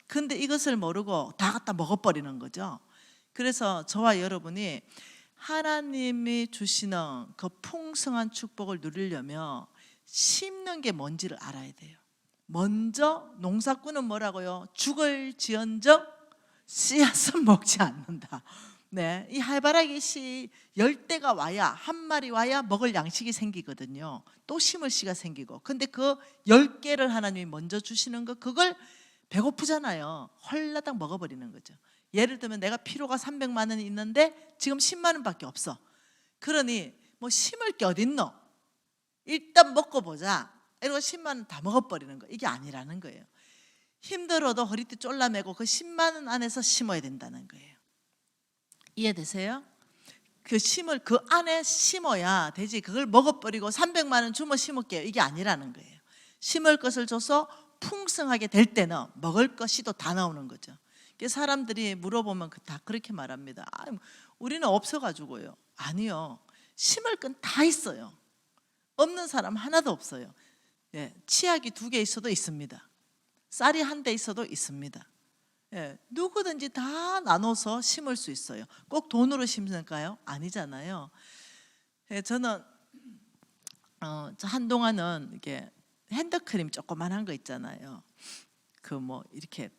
근데 이것을 모르고 다 갖다 먹어버리는 거죠. 그래서 저와 여러분이 하나님이 주시는 그 풍성한 축복을 누리려면 심는 게 뭔지를 알아야 돼요. 먼저 농사꾼은 뭐라고요? 죽을지언정 씨앗은 먹지 않는다. 네, 이 해바라기 씨 10대가 와야 한 마리 와야 먹을 양식이 생기거든요. 또 심을 씨가 생기고. 근데 그 10개를 하나님이 먼저 주시는 거 그걸 배고프잖아요. 헐라당 먹어버리는 거죠. 예를 들면 내가 필요가 300만 원이 있는데 지금 10만 원밖에 없어. 그러니 뭐 심을 게 어딨노? 일단 먹고 보자. 이러고 10만 원 다 먹어버리는 거. 이게 아니라는 거예요. 힘들어도 허리띠 쫄라매고 그 10만 원 안에서 심어야 된다는 거예요. 이해되세요? 그 안에 심어야 되지. 그걸 먹어버리고 300만 원 주면 심을게요. 이게 아니라는 거예요. 심을 것을 줘서 풍성하게 될 때는 먹을 것이 또 다 나오는 거죠. 사람들이 물어보면 다 그렇게 말합니다. 우리는 없어가지고요. 아니요. 심을 건 다 있어요. 없는 사람 하나도 없어요. 예, 치약이 2개 있어도 있습니다. 쌀이 1대 있어도 있습니다. 예, 누구든지 다 나눠서 심을 수 있어요. 꼭 돈으로 심을까요? 아니잖아요. 예, 저는 한동안은 이게 핸드크림 조그만한 거 있잖아요. 그 뭐 이렇게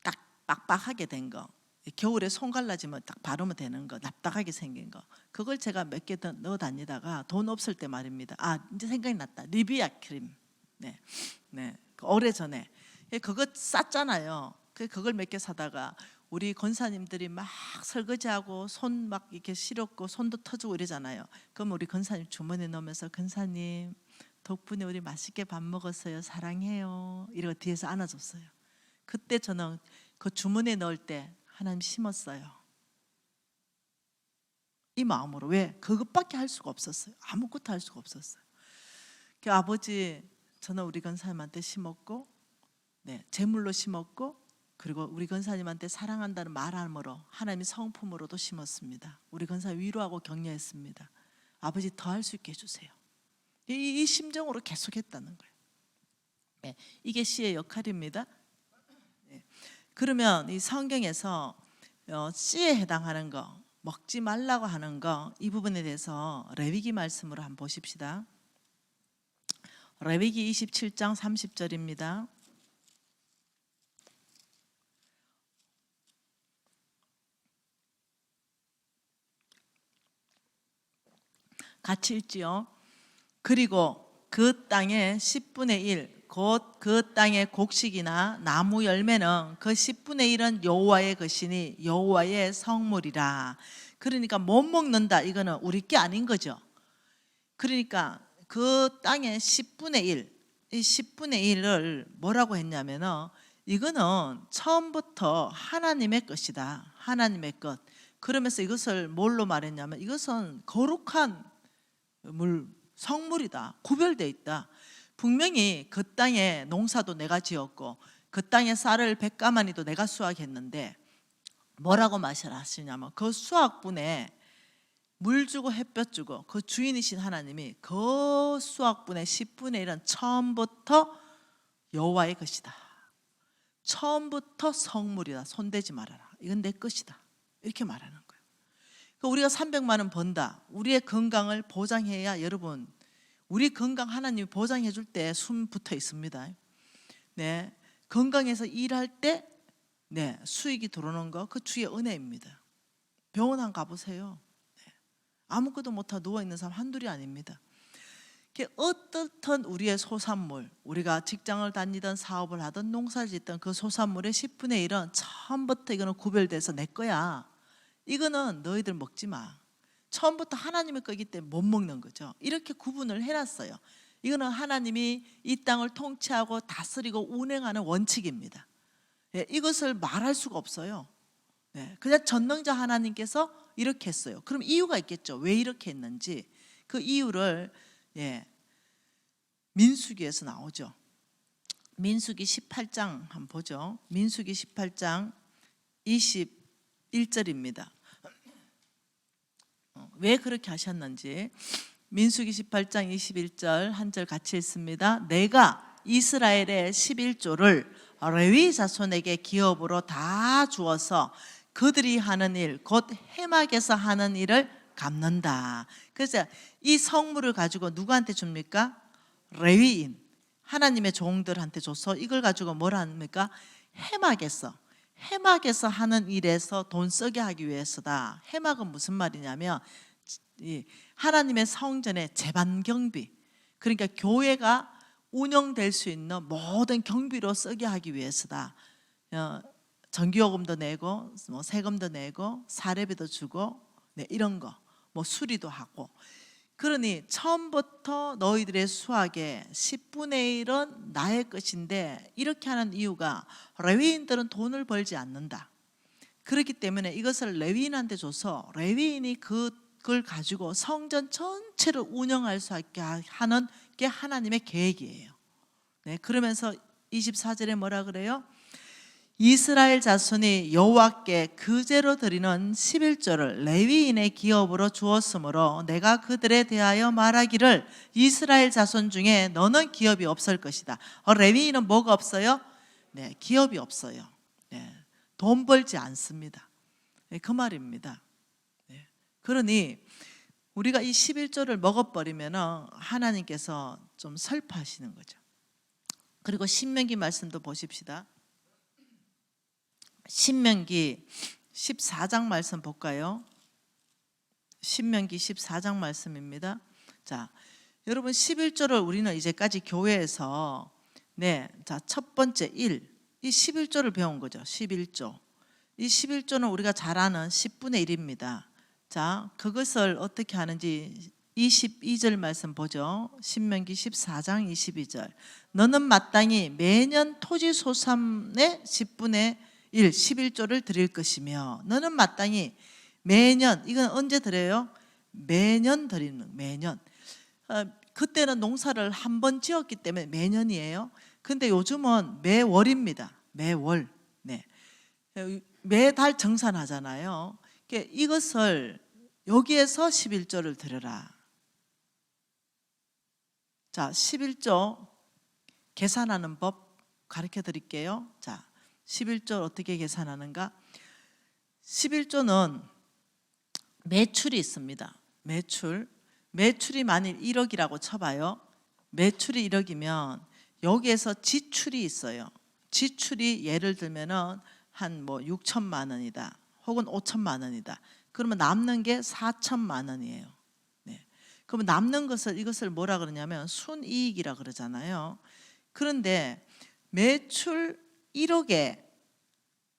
딱 빡빡하게 된 거, 겨울에 손 갈라지면 딱 바르면 되는 거, 납작하게 생긴 거, 그걸 제가 몇 개 더 넣어 다니다가 돈 없을 때 말입니다. 이제 생각이 났다. 리비아 크림. 네, 네. 오래전에 그거 쌌잖아요. 그걸 몇 개 사다가 우리 권사님들이 막 설거지하고 손 막 이렇게 시렵고 손도 터지고 이러잖아요. 그럼 우리 권사님 주머니에 넣으면서 권사님 덕분에 우리 맛있게 밥 먹었어요. 사랑해요. 이러고 뒤에서 안아줬어요. 그때 저는 그 주머니에 넣을 때 하나님 심었어요. 이 마음으로. 왜? 그것밖에 할 수가 없었어요. 아무것도 할 수가 없었어요. 그 아버지 저는 우리 권사님한테 심었고, 네, 제물로 심었고, 그리고 우리 권사님한테 사랑한다는 말함으로 하나님의 성품으로도 심었습니다. 우리 권사님 위로하고 격려했습니다. 아버지 더 할 수 있게 해주세요. 이 심정으로 계속했다는 거예요. 네, 이게 씨의 역할입니다. 네. 그러면 이 성경에서 씨에 해당하는 거, 먹지 말라고 하는 거, 이 부분에 대해서 레위기 말씀으로 한번 보십시다. 레위기 27장 30절입니다. 같이 읽지요. 그리고 그 땅의 10분의 1, 곧 그 땅의 곡식이나 나무 열매는 그 10분의 1은 여호와의 것이니 여호와의 성물이라. 그러니까 못 먹는다. 이거는 우리 게 아닌 거죠. 그러니까 그 땅의 10분의 1, 이 10분의 1을 뭐라고 했냐면은 이거는 처음부터 하나님의 것이다. 하나님의 것. 그러면서 이것을 뭘로 말했냐면 이것은 거룩한 성물이다. 구별되어 있다. 분명히 그 땅에 농사도 내가 지었고 그 땅에 쌀을 100가마니도 내가 수확했는데 뭐라고 하시냐면 그 수확분에 물 주고 햇볕 주고 그 주인이신 하나님이 그 수확분의 10분의 1은 처음부터 여호와의 것이다. 처음부터 성물이다. 손대지 말아라. 이건 내 것이다. 이렇게 말하는 거예요. 우리가 300만 원 번다. 우리의 건강을 보장해야, 여러분, 우리 건강 하나님이 보장해 줄 때 숨 붙어 있습니다. 네, 건강해서 일할 때 네, 수익이 들어오는 거, 그 주의 은혜입니다. 병원 한 가보세요. 네, 아무것도 못하고 누워있는 사람 한둘이 아닙니다. 어떻든 우리의 소산물, 우리가 직장을 다니든 사업을 하든 농사를 짓든 그 소산물의 10분의 1은 처음부터 이거는 구별돼서 내 거야. 이거는 너희들 먹지 마. 처음부터 하나님의 거기 때문에 못 먹는 거죠. 이렇게 구분을 해놨어요. 이거는 하나님이 이 땅을 통치하고 다스리고 운행하는 원칙입니다. 네, 이것을 말할 수가 없어요. 네, 그냥 전능자 하나님께서 이렇게 했어요. 그럼 이유가 있겠죠. 왜 이렇게 했는지. 그 이유를 예, 민수기에서 나오죠. 민수기 18장 한번 보죠. 민수기 18장 21절입니다. 왜 그렇게 하셨는지. 민수기 18장 21절 한 절 같이 읽습니다. 내가 이스라엘의 11조를 레위 자손에게 기업으로 다 주어서 그들이 하는 일, 곧 해막에서 하는 일을 갚는다. 그래서 이 성물을 가지고 누구한테 줍니까? 레위인, 하나님의 종들한테 줘서 이걸 가지고 뭘 합니까? 해막에서 하는 일에서 돈 쓰게 하기 위해서다. 해막은 무슨 말이냐면 하나님의 성전의 제반 경비, 그러니까 교회가 운영될 수 있는 모든 경비로 쓰게 하기 위해서다. 전기요금도 내고 뭐 세금도 내고 사례비도 주고 네, 이런 거 뭐 수리도 하고. 그러니 처음부터 너희들의 수확의 10분의 1은 나의 것인데, 이렇게 하는 이유가 레위인들은 돈을 벌지 않는다. 그렇기 때문에 이것을 레위인한테 줘서 레위인이 그걸 가지고 성전 전체를 운영할 수 있게 하는 게 하나님의 계획이에요. 네, 그러면서 24절에 뭐라 그래요? 이스라엘 자손이 여호와께 그제로 드리는 11조를 레위인의 기업으로 주었으므로 내가 그들에 대하여 말하기를 이스라엘 자손 중에 너는 기업이 없을 것이다. 레위인은 뭐가 없어요? 네, 기업이 없어요. 네, 돈 벌지 않습니다. 네, 그 말입니다. 네, 그러니 우리가 이 11조를 먹어버리면 하나님께서 좀 슬퍼하시는 거죠. 그리고 신명기 말씀도 보십시다. 신명기 14장 말씀 볼까요? 신명기 14장 말씀입니다. 자, 여러분 11조를 우리는 이제까지 교회에서 네, 자, 첫 번째 1, 이 11조를 배운 거죠. 11조. 이 11조는 우리가 잘 아는 10분의 1입니다. 자, 그것을 어떻게 하는지 22절 말씀 보죠. 신명기 14장 22절. 너는 마땅히 매년 토지 소산의 10분의 1, 11조를 드릴 것이며 너는 마땅히 매년, 이건 언제 드려요? 매년 드리는, 매년. 그때는 농사를 한 번 지었기 때문에 매년이에요. 근데 요즘은 매월입니다. 매월. 네. 매달 정산하잖아요. 이것을 여기에서 11조를 드려라. 자, 11조 계산하는 법 가르쳐 드릴게요. 자, 11조 어떻게 계산하는가? 11조는 매출이 있습니다. 매출이 만일 1억이라고 쳐봐요. 매출이 1억이면 여기에서 지출이 있어요. 지출이 예를 들면은 한 뭐 6천만 원이다. 혹은 5천만 원이다. 그러면 남는 게 4천만 원이에요. 네. 그러면 남는 것을, 이것을 뭐라 그러냐면 순이익이라 그러잖아요. 그런데 매출 1억의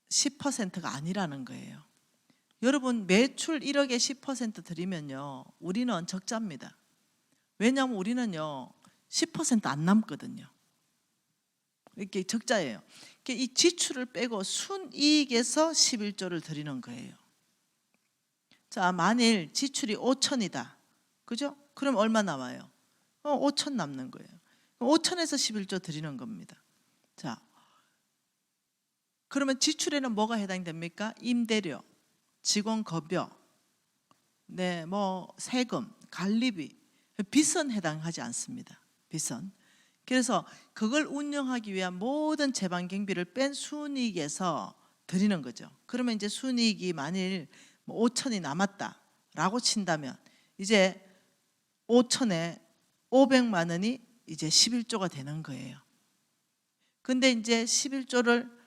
10%가 아니라는 거예요. 여러분, 매출 1억의 10% 드리면요, 우리는 적자입니다. 왜냐하면 우리는요 10% 안 남거든요. 이렇게 적자예요. 이 지출을 빼고 순이익에서 11조를 드리는 거예요. 자, 만일 지출이 5천이다. 그죠? 그럼 얼마 남아요? 5천 남는 거예요. 5천에서 11조 드리는 겁니다. 자, 그러면 지출에는 뭐가 해당됩니까? 임대료, 직원 급여, 네, 뭐 세금, 관리비, 빚은 해당하지 않습니다. 빚은. 그래서 그걸 운영하기 위한 모든 재반 경비를 뺀 순이익에서 드리는 거죠. 그러면 이제 순이익이 만일 5천이 남았다라고 친다면 이제 5천에 500만 원이 이제 11조가 되는 거예요. 근데 이제 11조를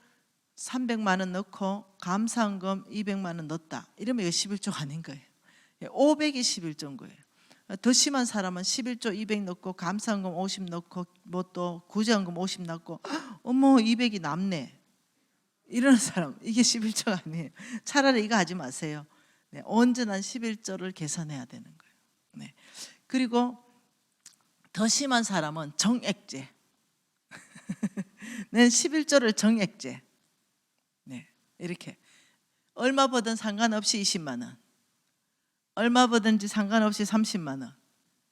300만 원 넣고 감사원금 200만 원 넣었다. 이러면 이거 11조가 아닌 거예요. 500이 11조인 거예요. 더 심한 사람은 11조 200 넣고 감사원금 50 넣고 뭐 또 구제원금 50 넣고 어머 200이 남네. 이러는 사람 이게 11조가 아니에요. 차라리 이거 하지 마세요. 네, 온전한 11조를 계산해야 되는 거예요. 네. 그리고 더 심한 사람은 정액제. 네, 11조를 정액제. 네, 이렇게 얼마 버든 상관없이 20만 원, 얼마 버든지 상관없이 30만 원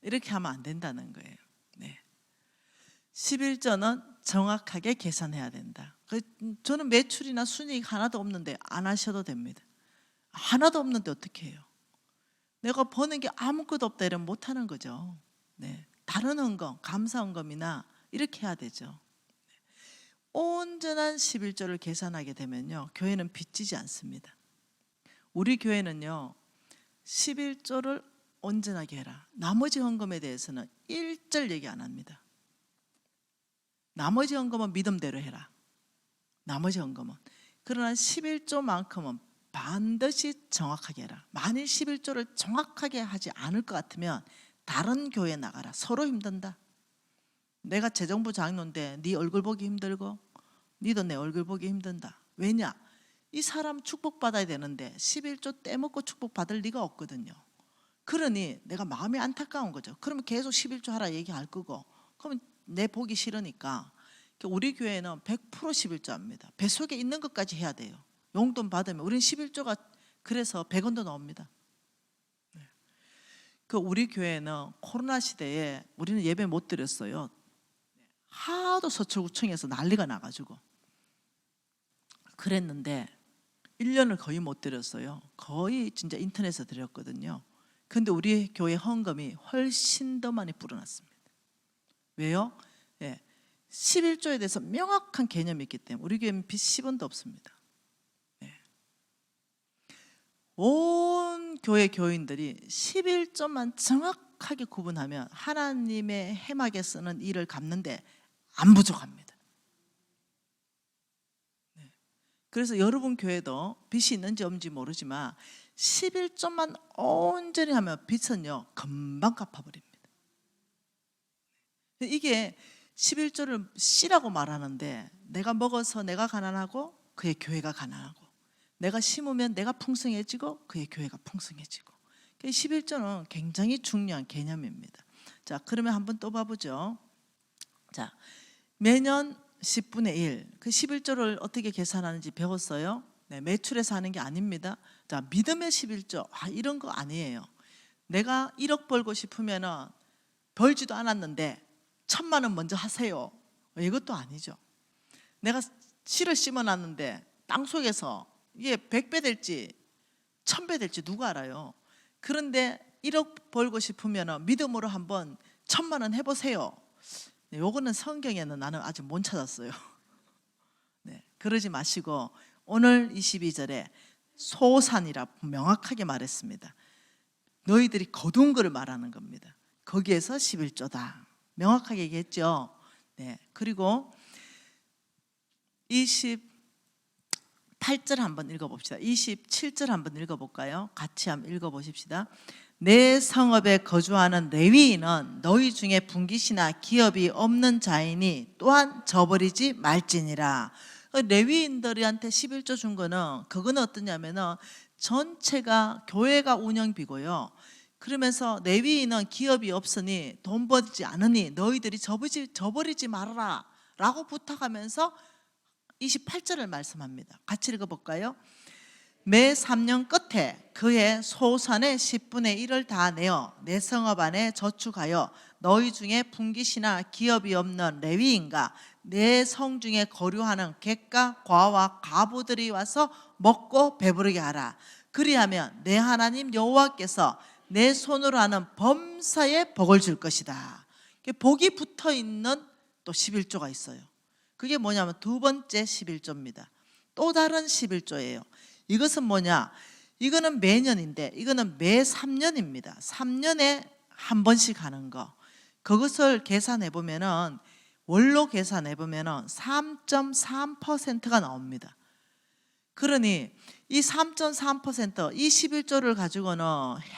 이렇게 하면 안 된다는 거예요. 네. 11조는 정확하게 계산해야 된다. 저는 매출이나 순이익 하나도 없는데 안 하셔도 됩니다. 하나도 없는데 어떻게 해요? 내가 버는 게 아무것도 없다 이러면 못 하는 거죠. 네. 다른 헌금, 감사헌금이나 이렇게 해야 되죠. 온전한 11조를 계산하게 되면요, 교회는 빚지지 않습니다. 우리 교회는요 11조를 온전하게 해라. 나머지 헌금에 대해서는 일절 얘기 안 합니다. 나머지 헌금은 믿음대로 해라. 나머지 헌금은. 그러나 11조만큼은 반드시 정확하게 해라. 만일 11조를 정확하게 하지 않을 것 같으면 다른 교회에 나가라. 서로 힘든다. 내가 재정부 장로인데 네 얼굴 보기 힘들고 니도 내 얼굴 보기 힘든다. 왜냐? 이 사람 축복받아야 되는데 11조 떼먹고 축복받을 리가 없거든요. 그러니 내가 마음이 안타까운 거죠. 그러면 계속 11조 하라 얘기할 거고, 그러면 내 보기 싫으니까 우리 교회는 100% 11조 합니다. 뱃속에 있는 것까지 해야 돼요. 용돈 받으면 우리는 11조가 그래서 100원도 나옵니다. 그 우리 교회는 코로나 시대에 우리는 예배 못 드렸어요. 하도 서초구청에서 난리가 나가지고 그랬는데 1년을 거의 못 드렸어요. 거의 진짜 인터넷에서 드렸거든요. 근데 우리 교회 헌금이 훨씬 더 많이 불어났습니다. 왜요? 11조에 대해서 명확한 개념이 있기 때문에 우리 교회는 빚 10원도 없습니다. 온 교회 교인들이 11조만 정확하게 구분하면 하나님의 해막에 쓰는 일을 갚는데 안 부족합니다. 그래서 여러분 교회도 빚이 있는지 없는지 모르지만 11조만 온전히 하면 빚은요 금방 갚아버립니다. 이게 11조를 씨라고 말하는데 내가 먹어서 내가 가난하고 그의 교회가 가난하고, 내가 심으면 내가 풍성해지고 그의 교회가 풍성해지고, 11조는 굉장히 중요한 개념입니다. 자, 그러면 한번 또 봐보죠. 자, 매년 10분의 1, 그 11조를 어떻게 계산하는지 배웠어요? 네, 매출에서 하는 게 아닙니다. 자, 믿음의 11조, 이런 거 아니에요. 내가 1억 벌고 싶으면 벌지도 않았는데 1,000만 원 먼저 하세요. 이것도 아니죠. 내가 씨를 심어놨는데 땅속에서 이게 100배 될지 1000배 될지 누가 알아요. 그런데 1억 벌고 싶으면 믿음으로 한번 1,000만 원 해보세요. 네, 요거는 성경에는 나는 아직 못 찾았어요. 네, 그러지 마시고 오늘 22절에 소산이라 명확하게 말했습니다. 너희들이 거둔 것을 말하는 겁니다. 거기에서 11조다 명확하게 얘기했죠. 네, 그리고 28절 한번 읽어봅시다. 27절 한번 읽어볼까요? 같이 한번 읽어보십시다. 내 성읍에 거주하는 레위인은 너희 중에 분깃이나 기업이 없는 자이니 또한 저버리지 말지니라. 레위인들한테 11조 준 거는 그거는 어떠냐면은 전체가 교회가 운영비고요. 그러면서 레위인은 기업이 없으니 돈 벌지 않으니 너희들이 저버리지 말아라 라고 부탁하면서 28절을 말씀합니다. 같이 읽어볼까요? 매 3년 끝에 그의 소산의 10분의 1을 다 내어 내 성읍 안에 저축하여 너희 중에 분깃이나 기업이 없는 레위인과 내 성 중에 거류하는 객과 과와 가부들이 와서 먹고 배부르게 하라. 그리하면 내 하나님 여호와께서 내 손으로 하는 범사에 복을 줄 것이다. 복이 붙어 있는 또 11조가 있어요. 그게 뭐냐면 두 번째 11조입니다. 또 다른 11조예요. 이것은 뭐냐? 이거는 매년인데 이거는 매 3년입니다. 3년에 한 번씩 하는 거. 그것을 계산해 보면은 월로 계산해 보면은 3.3%가 나옵니다. 그러니 이 3.3%, 이 11조를 가지고는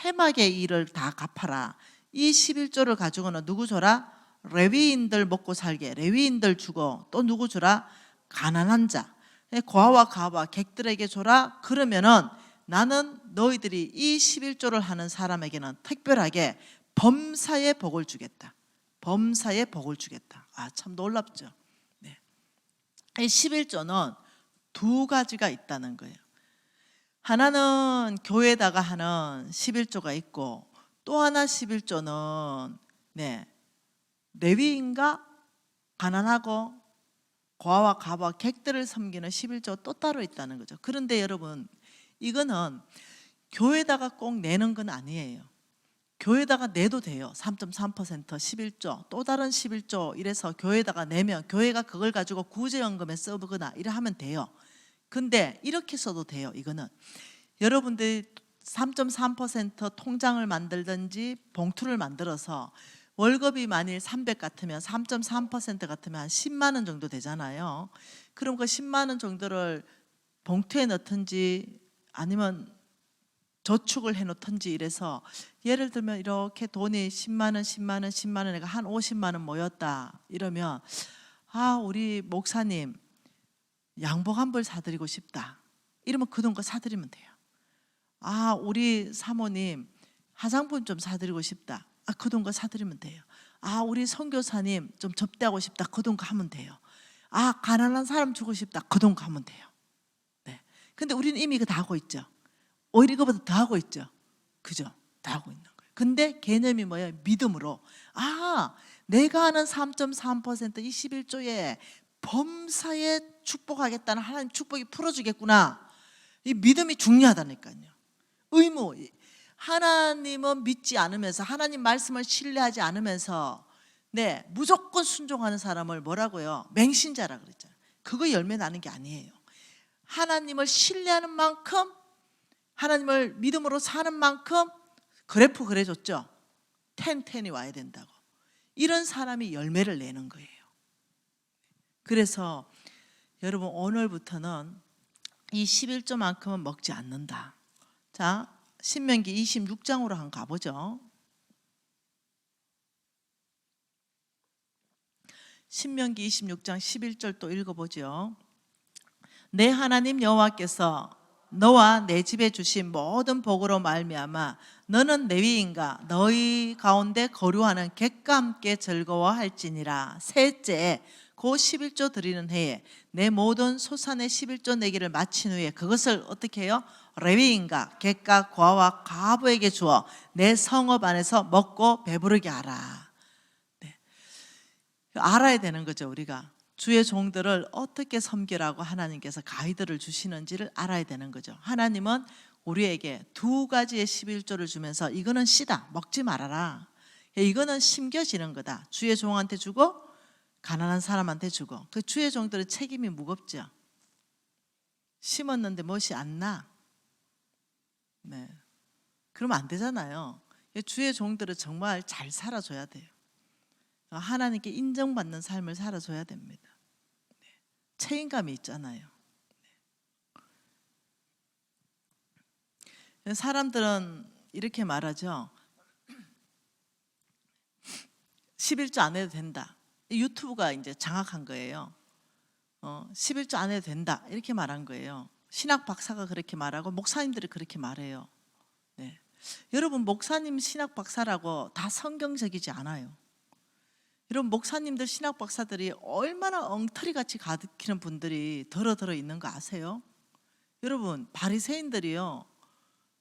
해막의 일을 다 갚아라. 이 11조를 가지고는 누구 줘라? 레위인들 먹고 살게. 레위인들 주고 또 누구 주라? 가난한 자. 고아와 가와 객들에게 줘라. 그러면은 나는 너희들이 이 11조를 하는 사람에게는 특별하게 범사의 복을 주겠다. 범사의 복을 주겠다. 아, 참 놀랍죠. 네. 이 11조는 두 가지가 있다는 거예요. 하나는 교회에다가 하는 11조가 있고 또 하나 11조는 레위인과 가난하고 고아와 가와 객들을 섬기는 11조가 또 따로 있다는 거죠. 그런데 여러분, 이거는 교회에다가 꼭 내는 건 아니에요. 교회에다가 내도 돼요. 3.3%, 11조, 또 다른 11조 이래서 교회에다가 내면 교회가 그걸 가지고 구제연금에 써보거나 이래 하면 돼요. 근데 이렇게 써도 돼요. 이거는 여러분들이 3.3% 통장을 만들든지 봉투를 만들어서 월급이 만일 300 같으면 3.3% 같으면 한 10만 원 정도 되잖아요. 그럼 그 10만 원 정도를 봉투에 넣든지 아니면 저축을 해놓든지 이래서 예를 들면 이렇게 돈이 10만 원, 10만 원, 10만 원 내가 한 50만 원 모였다 이러면 아, 우리 목사님 양복 한 벌 사드리고 싶다 이러면 그 돈 거 사드리면 돼요. 아, 우리 사모님 화장품 좀 사드리고 싶다. 아, 그 돈 거 사드리면 돼요. 아, 우리 선교사님 좀 접대하고 싶다. 그 돈 거 하면 돼요. 아, 가난한 사람 주고 싶다. 그 돈 거 하면 돼요. 네. 근데 우리는 이미 이거 다 하고 있죠. 오히려 이거보다 더 하고 있죠. 그죠? 다 하고 있는 거예요. 근데 개념이 뭐예요? 믿음으로. 아, 내가 하는 3.3% 21조에 범사에 축복하겠다는 하나님 축복이 풀어주겠구나. 이 믿음이 중요하다니까요. 의무. 하나님은 믿지 않으면서 하나님 말씀을 신뢰하지 않으면서 무조건 순종하는 사람을 뭐라고요? 맹신자라 그랬잖아요. 그거 열매 나는 게 아니에요. 하나님을 신뢰하는 만큼 하나님을 믿음으로 사는 만큼 그래프 그래줬죠. 10이 와야 된다고. 이런 사람이 열매를 내는 거예요. 그래서 여러분 오늘부터는 이 11조만큼은 먹지 않는다. 자, 신명기 26장으로 한번 가보죠. 신명기 26장 11절 또 읽어보죠. 내 하나님 여호와께서 너와 내 집에 주신 모든 복으로 말미암아 너는 레위인과 너희 가운데 거류하는 객과 함께 즐거워할지니라. 셋째, 그 11조 드리는 해에 내 모든 소산의 11조 내기를 마친 후에 그것을 어떻게 해요? 레위인과 객과 고아와 가부에게 주어 내 성읍 안에서 먹고 배부르게 하라. 네. 알아야 되는 거죠. 우리가 주의 종들을 어떻게 섬기라고 하나님께서 가이드를 주시는지를 알아야 되는 거죠. 하나님은 우리에게 두 가지의 11조를 주면서 이거는 씨다, 먹지 말아라. 이거는 심겨지는 거다. 주의 종한테 주고 가난한 사람한테 주고. 그 주의 종들의 책임이 무겁죠. 심었는데 멋이 안 나. 네. 그러면 안 되잖아요. 주의 종들은 정말 잘 살아줘야 돼요. 하나님께 인정받는 삶을 살아줘야 됩니다. 책임감이 있잖아요. 사람들은 이렇게 말하죠. 11조 안 해도 된다. 유튜브가 이제 장악한 거예요. 11조 안 해도 된다. 이렇게 말한 거예요. 신학 박사가 그렇게 말하고 목사님들이 그렇게 말해요. 네. 여러분 목사님 신학 박사라고 다 성경적이지 않아요. 이런 목사님들, 신학 박사들이 얼마나 엉터리같이 가르치는 분들이 더러 있는 거 아세요? 여러분, 바리새인들이요,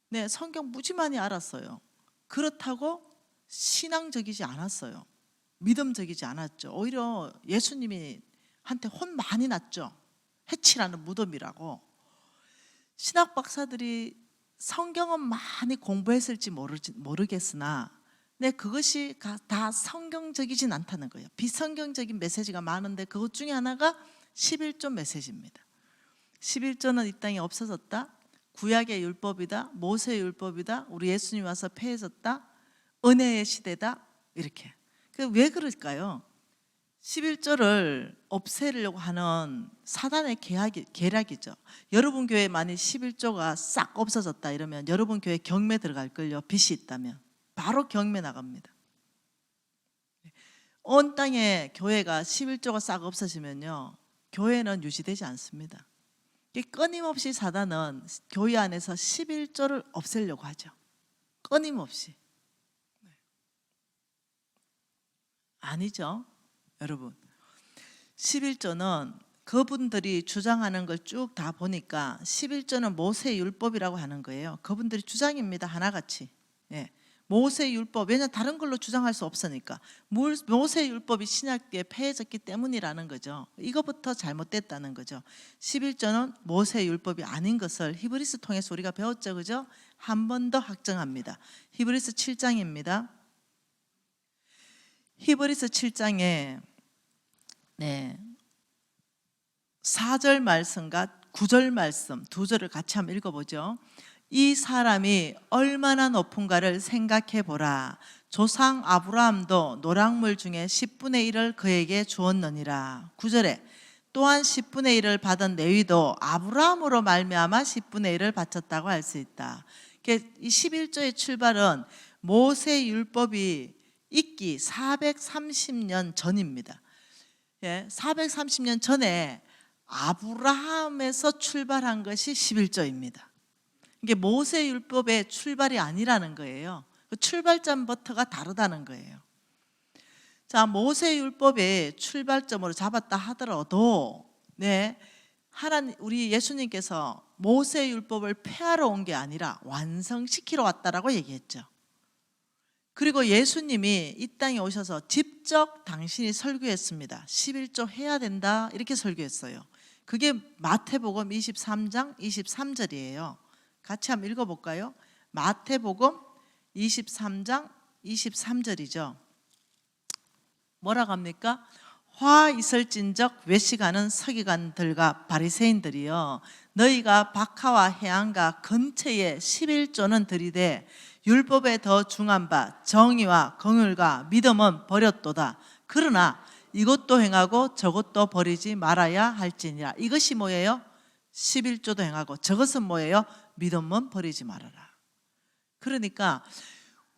네, 성경 무지 많이 알았어요. 그렇다고 신앙적이지 않았어요. 믿음적이지 않았죠. 오히려 예수님이 한테 혼 많이 났죠. 해치라는 무덤이라고. 신학 박사들이 성경은 많이 공부했을지 모르겠으나 그것이 다 성경적이진 않다는 거예요. 비성경적인 메시지가 많은데 그것 중에 하나가 11조 메시지입니다. 11조는 이 땅에 없어졌다, 구약의 율법이다, 모세의 율법이다, 우리 예수님 와서 폐해졌다, 은혜의 시대다, 이렇게. 왜 그럴까요? 11조를 없애려고 하는 사단의 계략이죠. 여러분 교회 만약 11조가 싹 없어졌다 이러면 여러분 교회 경매 들어갈걸요. 빚이 있다면 바로 경매 나갑니다. 온 땅에 교회가 11조가 싹 없어지면요, 교회는 유지되지 않습니다. 끊임없이 사단은 교회 안에서 11조를 없애려고 하죠. 끊임없이. 아니죠, 여러분. 11조는 그분들이 주장하는 걸 쭉 다 보니까 11조는 모세 율법이라고 하는 거예요. 그분들이 주장입니다, 하나같이. 예. 모세 율법, 왜냐하면 다른 걸로 주장할 수 없으니까. 모세 율법이 신약 때에 폐해졌기 때문이라는 거죠. 이거부터 잘못됐다는 거죠. 11조는 모세 율법이 아닌 것을 히브리스 통해서 우리가 배웠죠, 그죠? 한 번 더 확정합니다. 히브리스 7장입니다. 히브리서 7장에 4절 말씀과 9절 말씀 두 절을 같이 한번 읽어보죠. 이 사람이 얼마나 높은가를 생각해 보라. 조상 아브라함도 노략물 중에 10분의 1을 그에게 주었느니라. 9절에 또한 10분의 1을 받은 레위도 아브라함으로 말미암아 10분의 1을 바쳤다고 할 수 있다. 이 11조의 출발은 모세 율법이 있기 430년 전입니다. 430년 전에 아브라함에서 출발한 것이 11조입니다. 이게 모세 율법의 출발이 아니라는 거예요. 그 출발점부터가 다르다는 거예요. 자, 모세 율법의 출발점으로 잡았다 하더라도 하나님, 우리 예수님께서 모세 율법을 폐하러 온 게 아니라 완성시키러 왔다라고 얘기했죠. 그리고 예수님이 이 땅에 오셔서 직접 당신이 설교했습니다. 11조 해야 된다, 이렇게 설교했어요. 그게 마태복음 23장 23절이에요. 같이 한번 읽어볼까요? 마태복음 23장 23절이죠. 뭐라고 합니까? 화 있을진적 외식하는 서기관들과 바리새인들이여, 너희가 박하와 해안가 근처에 11조는 들이되 율법에 더 중한 바 정의와 긍휼과 믿음은 버렸도다. 그러나 이것도 행하고 저것도 버리지 말아야 할지니라. 이것이 뭐예요? 11조도 행하고 저것은 뭐예요? 믿음은 버리지 말아라. 그러니까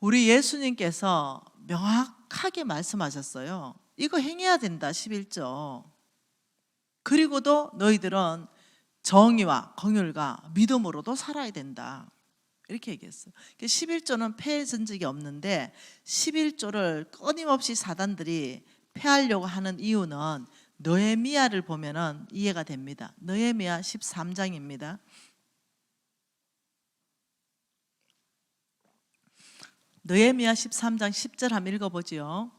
우리 예수님께서 명확하게 말씀하셨어요. 이거 행해야 된다, 11조. 그리고도 너희들은 정의와 긍휼과 믿음으로도 살아야 된다, 이렇게 얘기했어요. 11조는 폐해진 적이 없는데 11조를 끊임없이 사단들이 폐하려고 하는 이유는 느헤미야를 보면은 이해가 됩니다. 느헤미야 13장입니다. 느헤미야 13장 10절 한번 읽어보지요.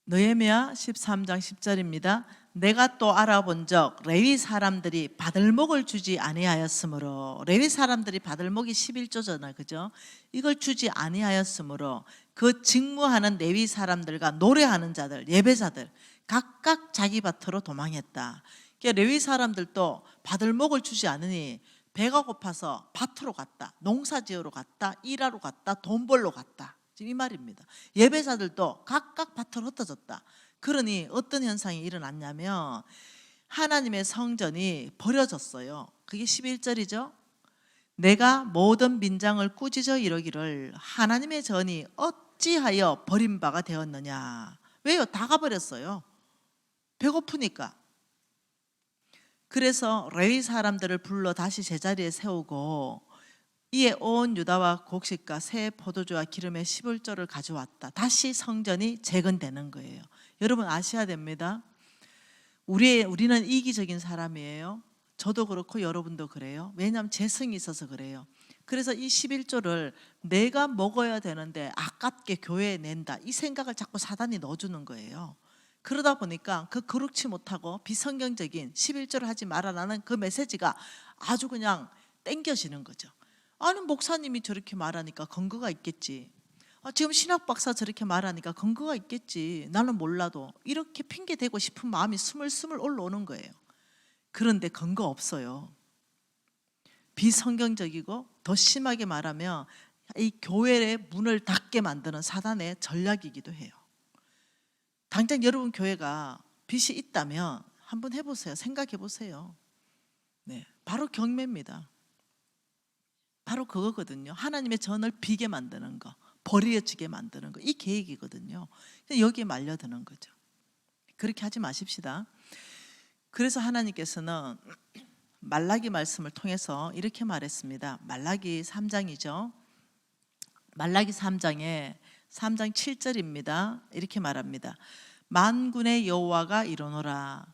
느헤미야 13장 10절입니다. 내가 또 알아본적 레위 사람들이 받을 목을 주지 아니하였으므로, 레위 사람들이 받을 목이 11조잖아요, 그죠? 이걸 주지 아니하였으므로 그 직무하는 레위 사람들과 노래하는 자들, 예배자들 각각 자기 밭으로 도망했다. 그러니까 레위 사람들도 받을 목을 주지 않으니 배가 고파서 밭으로 갔다, 농사지으러 갔다, 일하러 갔다, 돈 벌러 갔다, 지금 이 말입니다. 예배자들도 각각 밭으로 흩어졌다. 그러니 어떤 현상이 일어났냐면 하나님의 성전이 버려졌어요. 그게 11절이죠. 내가 모든 민장을 꾸짖어 이르기를 하나님의 전이 어찌하여 버림바가 되었느냐. 왜요? 다 가버렸어요. 배고프니까. 그래서 레위 사람들을 불러 다시 제자리에 세우고 이에 온 유다와 곡식과 새 포도주와 기름의 11조를 가져왔다. 다시 성전이 재건되는 거예요. 여러분 아셔야 됩니다. 우리는 이기적인 사람이에요. 저도 그렇고 여러분도 그래요. 왜냐하면 재성이 있어서 그래요. 그래서 이 11조를 내가 먹어야 되는데 아깝게 교회에 낸다, 이 생각을 자꾸 사단이 넣어주는 거예요. 그러다 보니까 그 거룩치 못하고 비성경적인 11조를 하지 말아라는 그 메시지가 아주 그냥 땡겨지는 거죠. 아니 목사님이 저렇게 말하니까 근거가 있겠지. 지금 신학 박사 저렇게 말하니까 근거가 있겠지. 나는 몰라도. 이렇게 핑계 대고 싶은 마음이 스물스물 올라오는 거예요. 그런데 근거 없어요. 비성경적이고 더 심하게 말하면 이 교회의 문을 닫게 만드는 사단의 전략이기도 해요. 당장 여러분 교회가 빚이 있다면 한번 해보세요. 생각해 보세요. 네, 바로 경매입니다. 바로 그거거든요. 하나님의 전을 비게 만드는 거, 버려지게 만드는 거, 이 계획이거든요. 여기에 말려드는 거죠. 그렇게 하지 마십시다. 그래서 하나님께서는 말라기 말씀을 통해서 이렇게 말했습니다. 말라기 3장이죠. 말라기 3장 7절입니다. 이렇게 말합니다. 만군의 여호와가 이르노라.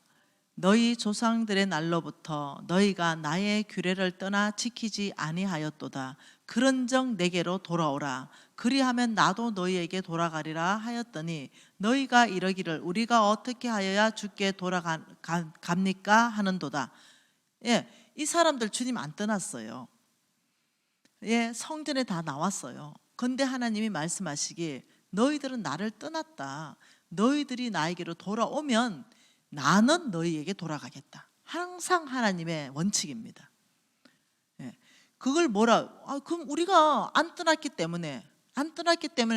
너희 조상들의 날로부터 너희가 나의 규례를 떠나 지키지 아니하였도다. 그런즉 내게로 돌아오라. 그리하면 나도 너희에게 돌아가리라 하였더니 너희가 이러기를 우리가 어떻게 하여야 주께 돌아갑니까 하는도다. 예, 이 사람들 주님 안 떠났어요. 예, 성전에 다 나왔어요. 근데 하나님이 말씀하시기 너희들은 나를 떠났다. 너희들이 나에게로 돌아오면 나는 너희에게 돌아가겠다. 항상 하나님의 원칙입니다. 예, 그걸 그럼 우리가 안 떠났기 때문에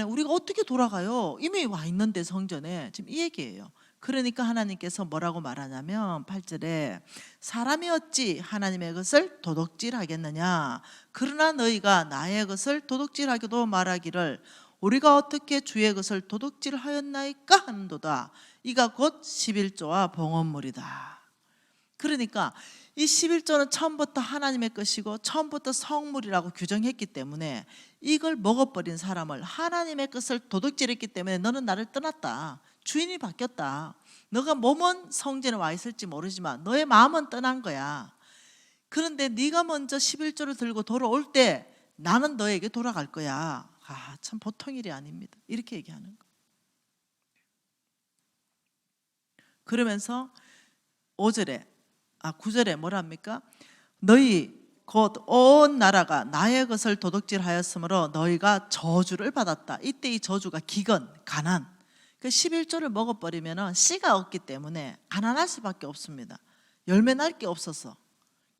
우리가 어떻게 돌아가요? 이미 와 있는데 성전에. 지금 이 얘기예요. 그러니까 하나님께서 뭐라고 말하냐면 8절에 사람이 어찌 하나님의 것을 도둑질하겠느냐. 그러나 너희가 나의 것을 도둑질하기도 말하기를 우리가 어떻게 주의 것을 도둑질하였나이까 하는도다. 이가 곧 11조와 봉헌물이다. 그러니까 이 11조는 처음부터 하나님의 것이고 처음부터 성물이라고 규정했기 때문에 이걸 먹어버린 사람을 하나님의 것을 도둑질했기 때문에 너는 나를 떠났다. 주인이 바뀌었다. 너가 몸은 성전에 와 있을지 모르지만 너의 마음은 떠난 거야. 그런데 네가 먼저 11조를 들고 돌아올 때 나는 너에게 돌아갈 거야. 참 보통 일이 아닙니다. 이렇게 얘기하는 거. 그러면서 9절에 뭐라 합니까? 너희 곧 온 나라가 나의 것을 도둑질하였으므로 너희가 저주를 받았다. 이때 이 저주가 기근, 가난. 그 11조를 먹어버리면 씨가 없기 때문에 가난할 수밖에 없습니다. 열매 날 게 없어서.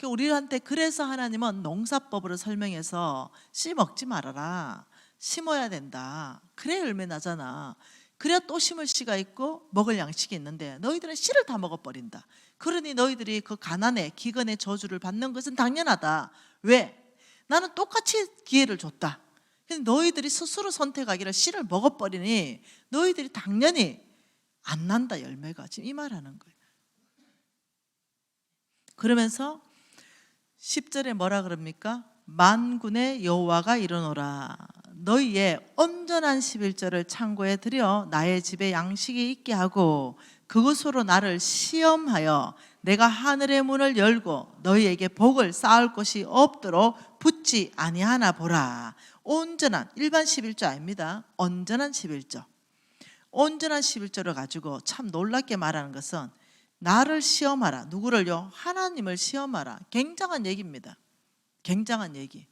우리한테 그래서 하나님은 농사법으로 설명해서 씨 먹지 말아라. 심어야 된다. 그래야 열매 나잖아. 그래야 또 심을 씨가 있고 먹을 양식이 있는데 너희들은 씨를 다 먹어버린다. 그러니 너희들이 그 가난의 기근의 저주를 받는 것은 당연하다. 왜? 나는 똑같이 기회를 줬다. 근데 너희들이 스스로 선택하기를 씨를 먹어버리니 너희들이 당연히 안 난다. 열매가. 지금 이 말하는 거예요. 그러면서 10절에 뭐라 그럽니까? 만군의 여호와가 이르노라. 너희의 온전한 11조를 창고에 들여 나의 집에 양식이 있게 하고 그것으로 나를 시험하여 내가 하늘의 문을 열고 너희에게 복을 쌓을 곳이 없도록 붙지 아니하나 보라. 온전한 일반 11조 아닙니다. 온전한 11조. 온전한 11조를 가지고 참 놀랍게 말하는 것은 나를 시험하라. 누구를요? 하나님을 시험하라. 굉장한 얘기입니다. 굉장한 얘기.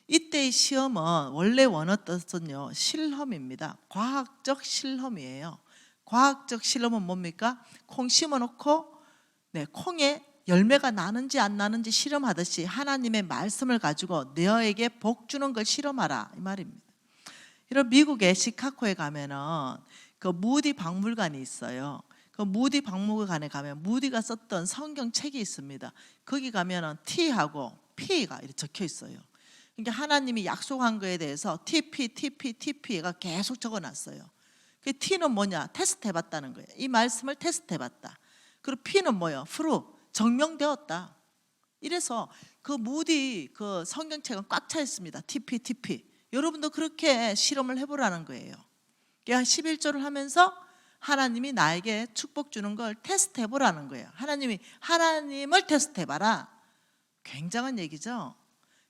이때의 시험은 원래 원어 뜻은요, 실험입니다. 과학적 실험이에요. 과학적 실험은 뭡니까? 콩 심어놓고 콩에 열매가 나는지 안 나는지 실험하듯이 하나님의 말씀을 가지고 너에게 복 주는 걸 실험하라, 이 말입니다. 이런 미국의 시카고에 가면은 그 무디 박물관이 있어요. 그 무디 박물관에 가면 무디가 썼던 성경책이 있습니다. 거기 가면은 T하고 P가 이렇게 적혀 있어요. 그러니까 하나님이 약속한 거에 대해서 TP가 계속 적어놨어요. 그 T는 뭐냐? 테스트해봤다는 거예요. 이 말씀을 테스트해봤다. 그리고 P는 뭐예요? 프루, 증명되었다. 이래서 그 무디 그 성경책은 꽉 차 있습니다. TP. 여러분도 그렇게 실험을 해보라는 거예요. 그러니까 11조를 하면서 하나님이 나에게 축복 주는 걸 테스트 해보라는 거예요. 하나님을 테스트 해봐라. 굉장한 얘기죠.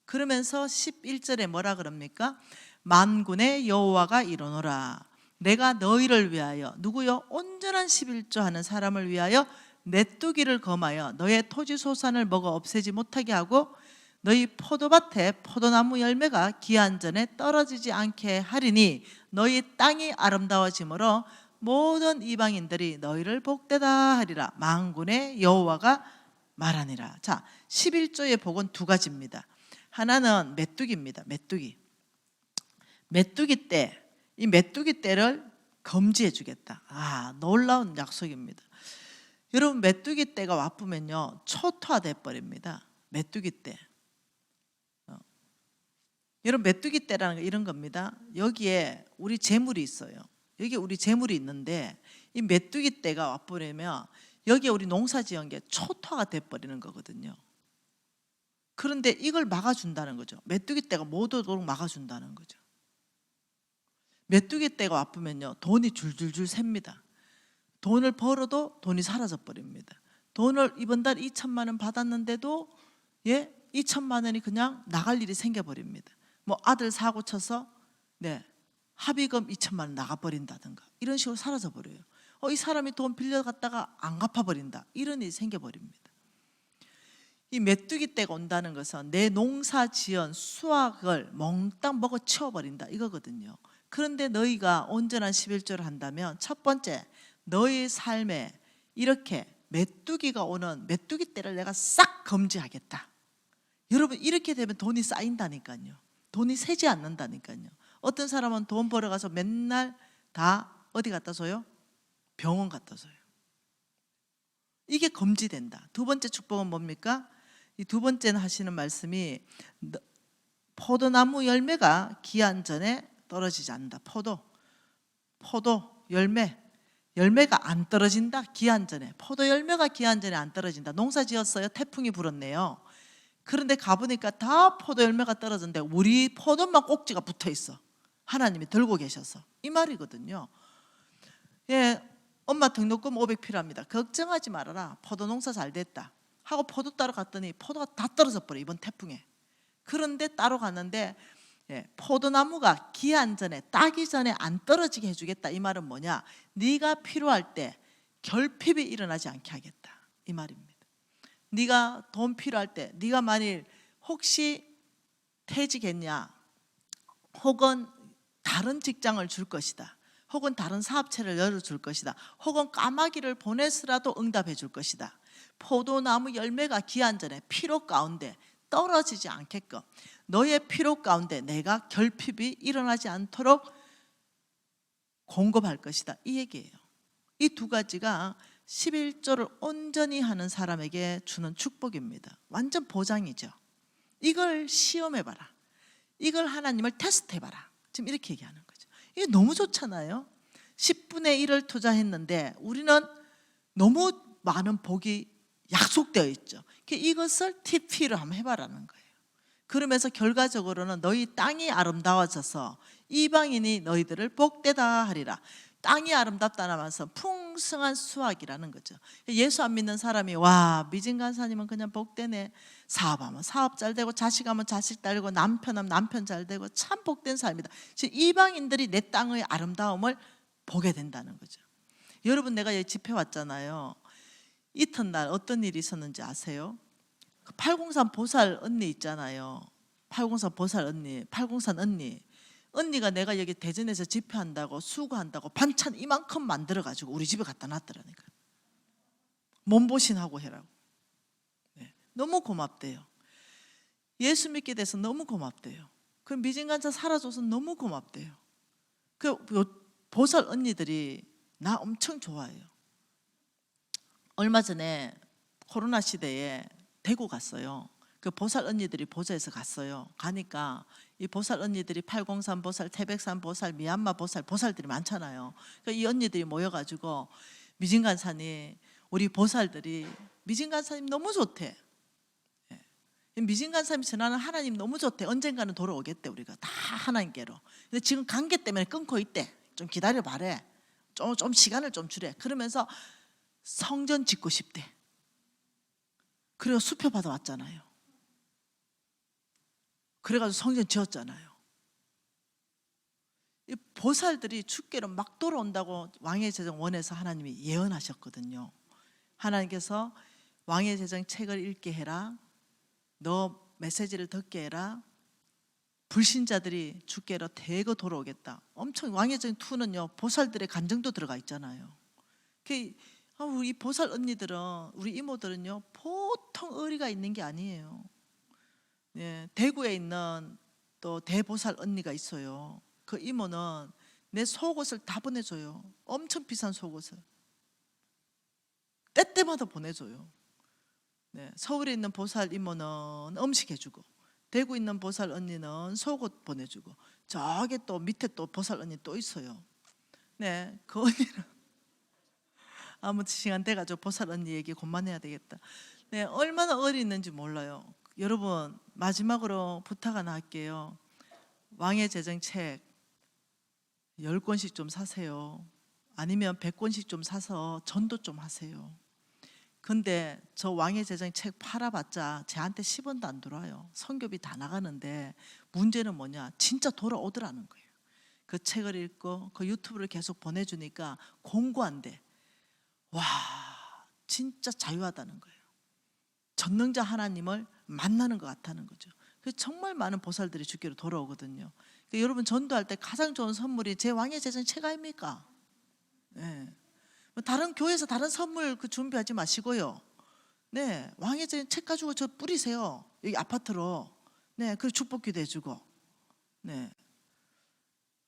그러면서 11절에 뭐라 그럽니까? 만군의 여호와가 이르노라. 내가 너희를 위하여, 누구요? 온전한 11조 하는 사람을 위하여 메뚜기를 검하여 너의 토지 소산을 먹어 없애지 못하게 하고 너희 포도밭에 포도나무 열매가 기한 전에 떨어지지 않게 하리니 너희 땅이 아름다워짐으로 모든 이방인들이 너희를 복되다 하리라. 만군의 여호와가 말하니라. 자, 11조의 복은 두 가지입니다. 하나는 메뚜기입니다. 메뚜기 때, 이 메뚜기 때를 금지해 주겠다. 놀라운 약속입니다. 여러분, 메뚜기 때가 와쁘면요 초토화돼 버립니다. 메뚜기 때. 여러분, 메뚜기 때라는 게 이런 겁니다. 여기에 우리 재물이 있어요. 여기 우리 재물이 있는데 이 메뚜기 때가 와버리면 여기에 우리 농사 지은 게 초토화가 돼 버리는 거거든요. 그런데 이걸 막아준다는 거죠. 메뚜기 때가 못 오도록 막아준다는 거죠. 메뚜기 때가 와쁘면요 돈이 줄줄줄 셉니다. 돈을 벌어도 돈이 사라져 버립니다. 돈을 이번 달 2천만 원 받았는데도 2천만 원이 그냥 나갈 일이 생겨버립니다. 뭐 아들 사고 쳐서 합의금 2천만 원 나가버린다든가 이런 식으로 사라져 버려요. 이 사람이 돈 빌려갔다가 안 갚아버린다, 이런 일이 생겨버립니다. 이 메뚜기 때가 온다는 것은 내 농사 지은 수확을 몽땅 먹어 치워버린다, 이거거든요. 그런데 너희가 온전한 11조를 한다면 첫 번째, 너희 삶에 이렇게 메뚜기가 오는 메뚜기 때를 내가 싹 금지하겠다. 여러분, 이렇게 되면 돈이 쌓인다니까요. 돈이 새지 않는다니까요. 어떤 사람은 돈 벌어가서 맨날 다 어디 갖다 줘요? 병원 갖다 줘요. 이게 금지된다. 두 번째 축복은 뭡니까? 이 두 번째는 하시는 말씀이 포도나무 열매가 기한 전에 떨어지지 않는다. 포도 열매가 안 떨어진다. 기한 전에. 포도 열매가 기한 전에 안 떨어진다. 농사 지었어요. 태풍이 불었네요. 그런데 가보니까 다 포도 열매가 떨어졌는데 우리 포도만 꼭지가 붙어 있어. 하나님이 들고 계셔서. 이 말이거든요. 엄마 등록금 500 필요합니다. 걱정하지 말아라. 포도 농사 잘 됐다 하고 포도 따러 갔더니 포도가 다 떨어져 버려, 이번 태풍에. 그런데 따로 갔는데 포도나무가 기한 전에, 따기 전에 안 떨어지게 해주겠다. 이 말은 뭐냐? 네가 필요할 때 결핍이 일어나지 않게 하겠다, 이 말입니다. 네가 돈 필요할 때, 네가 만일 혹시 퇴직했냐, 혹은 다른 직장을 줄 것이다, 혹은 다른 사업체를 열어줄 것이다, 혹은 까마귀를 보내서라도 응답해 줄 것이다. 포도나무 열매가 기한 전에 필요 가운데 떨어지지 않게끔 너의 필요 가운데 내가 결핍이 일어나지 않도록 공급할 것이다, 이 얘기예요. 이 두 가지가 11조를 온전히 하는 사람에게 주는 축복입니다. 완전 보장이죠. 이걸 시험해봐라. 이걸 하나님을 테스트해봐라. 지금 이렇게 얘기하는 거죠. 이게 너무 좋잖아요. 10분의 1을 투자했는데 우리는 너무 많은 복이 약속되어 있죠. 이것을 TP로 한번 해봐라는 거예요. 그러면서 결과적으로는 너희 땅이 아름다워져서 이방인이 너희들을 복되다 하리라. 땅이 아름답다는 말은 풍성한 수확이라는 거죠. 예수 안 믿는 사람이 와, 미진 간사님은 그냥 복되네, 사업하면 사업 잘 되고 자식하면 자식 잘 되고 남편하면 남편 잘 되고 참 복된 삶이다. 지금 이방인들이 내 땅의 아름다움을 보게 된다는 거죠. 여러분, 내가 여기 집회 왔잖아요. 이튿날 어떤 일이 있었는지 아세요? 803 보살 언니 있잖아요. 803 보살 언니, 803 언니가 내가 여기 대전에서 집회한다고 수고한다고 반찬 이만큼 만들어가지고 우리 집에 갖다 놨더라니까. 몸보신하고 해라고. 너무 고맙대요. 예수 믿게 돼서 너무 고맙대요. 그 미진간사 살아줘서 너무 고맙대요. 그 보살 언니들이 나 엄청 좋아해요. 얼마 전에 코로나 시대에 대구 갔어요. 그 보살 언니들이 보좌해서 갔어요. 가니까 이 보살 언니들이 803 보살, 태백산 보살, 미얀마 보살들이 많잖아요. 그러니까 이 언니들이 모여가지고 미진간사님, 우리 보살들이 미진간사님 너무 좋대. 미진간 사람이 전하는 하나님 너무 좋대. 언젠가는 돌아오겠대. 우리가 다 하나님께로. 근데 지금 관계 때문에 끊고 있대. 좀 기다려 봐래. 좀 시간을 좀 주래. 그러면서 성전 짓고 싶대. 그래서 수표 받아왔잖아요. 그래가지고 성전 지었잖아요. 이 보살들이 주께로 막 돌아온다고 왕의 제정 원에서 하나님이 예언하셨거든요. 하나님께서 왕의 제정 책을 읽게 해라. 너 메시지를 듣게 해라. 불신자들이 주께로 대거 돌아오겠다. 엄청 왕의 제정 2는요 보살들의 간증도 들어가 있잖아요. 우리 보살 언니들은, 우리 이모들은요 보통 의리가 있는 게 아니에요. 예, 대구에 있는 또 대보살 언니가 있어요. 그 이모는 내 속옷을 다 보내줘요. 엄청 비싼 속옷을 때때마다 보내줘요. 네, 서울에 있는 보살 이모는 음식 해주고, 대구 있는 보살 언니는 속옷 보내주고, 저기 또 밑에 또 보살 언니 또 있어요. 네, 그 언니는 아무 시간 돼가지고 보살 언니 얘기 그만해야 되겠다. 네, 얼마나 의리 있는지 몰라요. 여러분 마지막으로 부탁 하나 할게요. 왕의 제정 책 10권씩 좀 사세요. 아니면 100권씩 좀 사서 전도 좀 하세요. 근데 저 왕의 제정 책 팔아봤자 저한테 10원도 안 들어와요. 선교비 다 나가는데 문제는 뭐냐, 진짜 돌아오더라는 거예요. 그 책을 읽고 그 유튜브를 계속 보내주니까 공부한대. 와, 진짜 자유하다는 거예요. 전능자 하나님을 만나는 것 같다는 거죠. 그래서 정말 많은 보살들이 주께로 돌아오거든요. 그러니까 여러분 전도할 때 가장 좋은 선물이 제 왕의 제정 책 아닙니까? 네. 다른 교회에서 다른 선물 준비하지 마시고요. 네, 왕의 제정 책 가지고 저 뿌리세요. 여기 아파트로. 네, 그리고 축복기도 해주고. 네.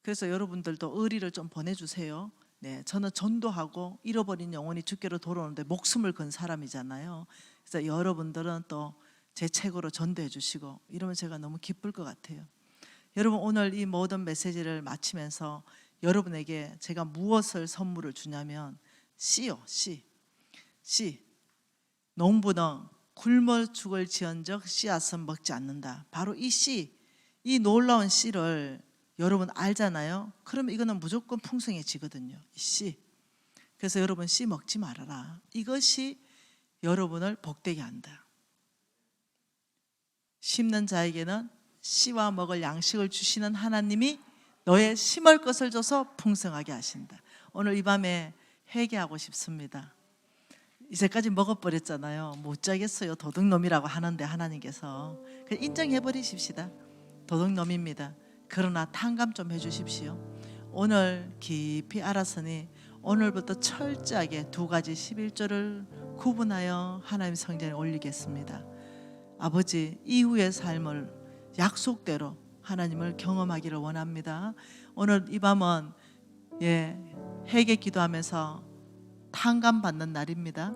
그래서 여러분들도 의리를 좀 보내주세요. 네, 저는 전도하고 잃어버린 영혼이 주께로 돌아오는데 목숨을 건 사람이잖아요. 그래서 여러분들은 또 제 책으로 전도해 주시고 이러면 제가 너무 기쁠 것 같아요. 여러분 오늘 이 모든 메시지를 마치면서 여러분에게 제가 무엇을 선물을 주냐면 씨요, 씨. 농부는 굶어 죽을 지언적 씨앗은 먹지 않는다. 바로 이 씨, 이 놀라운 씨를 여러분 알잖아요. 그러면 이거는 무조건 풍성해지거든요. 이 씨. 그래서 여러분 씨 먹지 말아라. 이것이 여러분을 복되게 한다. 심는 자에게는 씨와 먹을 양식을 주시는 하나님이 너의 심을 것을 줘서 풍성하게 하신다. 오늘 이 밤에 회개하고 싶습니다. 이제까지 먹어버렸잖아요. 못 자겠어요. 도둑놈이라고 하는데 하나님께서 인정해버리십시다. 도둑놈입니다. 그러나 탕감 좀 해주십시오. 오늘 깊이 알았으니 오늘부터 철저하게 2가지 11조를 구분하여 하나님 성전에 올리겠습니다. 아버지, 이후의 삶을 약속대로 하나님을 경험하기를 원합니다. 오늘 이 밤은 회개 기도하면서 탕감 받는 날입니다.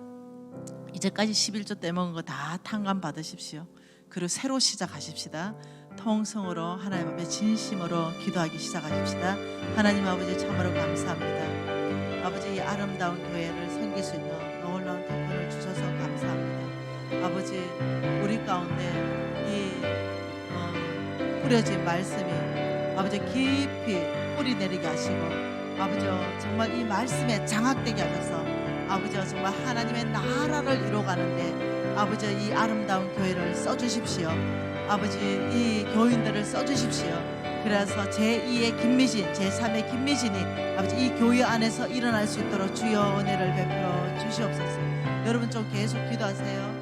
이제까지 11조 떼먹은 거 다 탕감 받으십시오. 그리고 새로 시작하십시다. 통성으로 하나님 앞에 진심으로 기도하기 시작하십시다. 하나님 아버지 참으로 감사합니다. 아버지 이 아름다운 교회를 섬길 수 있는 놀라운 특권을 주셔서 감사합니다. 아버지 우리 가운데 이 뿌려진 말씀이 아버지 깊이 뿌리 내리게 하시고 아버지 정말 이 말씀에 장악되게 하셔서 아버지 정말 하나님의 나라를 이루어가는데 아버지 이 아름다운 교회를 써주십시오. 아버지 이 교인들을 써주십시오. 그래서 제2의 김미진, 제3의 김미진이 아버지 이 교회 안에서 일어날 수 있도록 주여 은혜를 베풀어 주시옵소서. 여러분 좀 계속 기도하세요.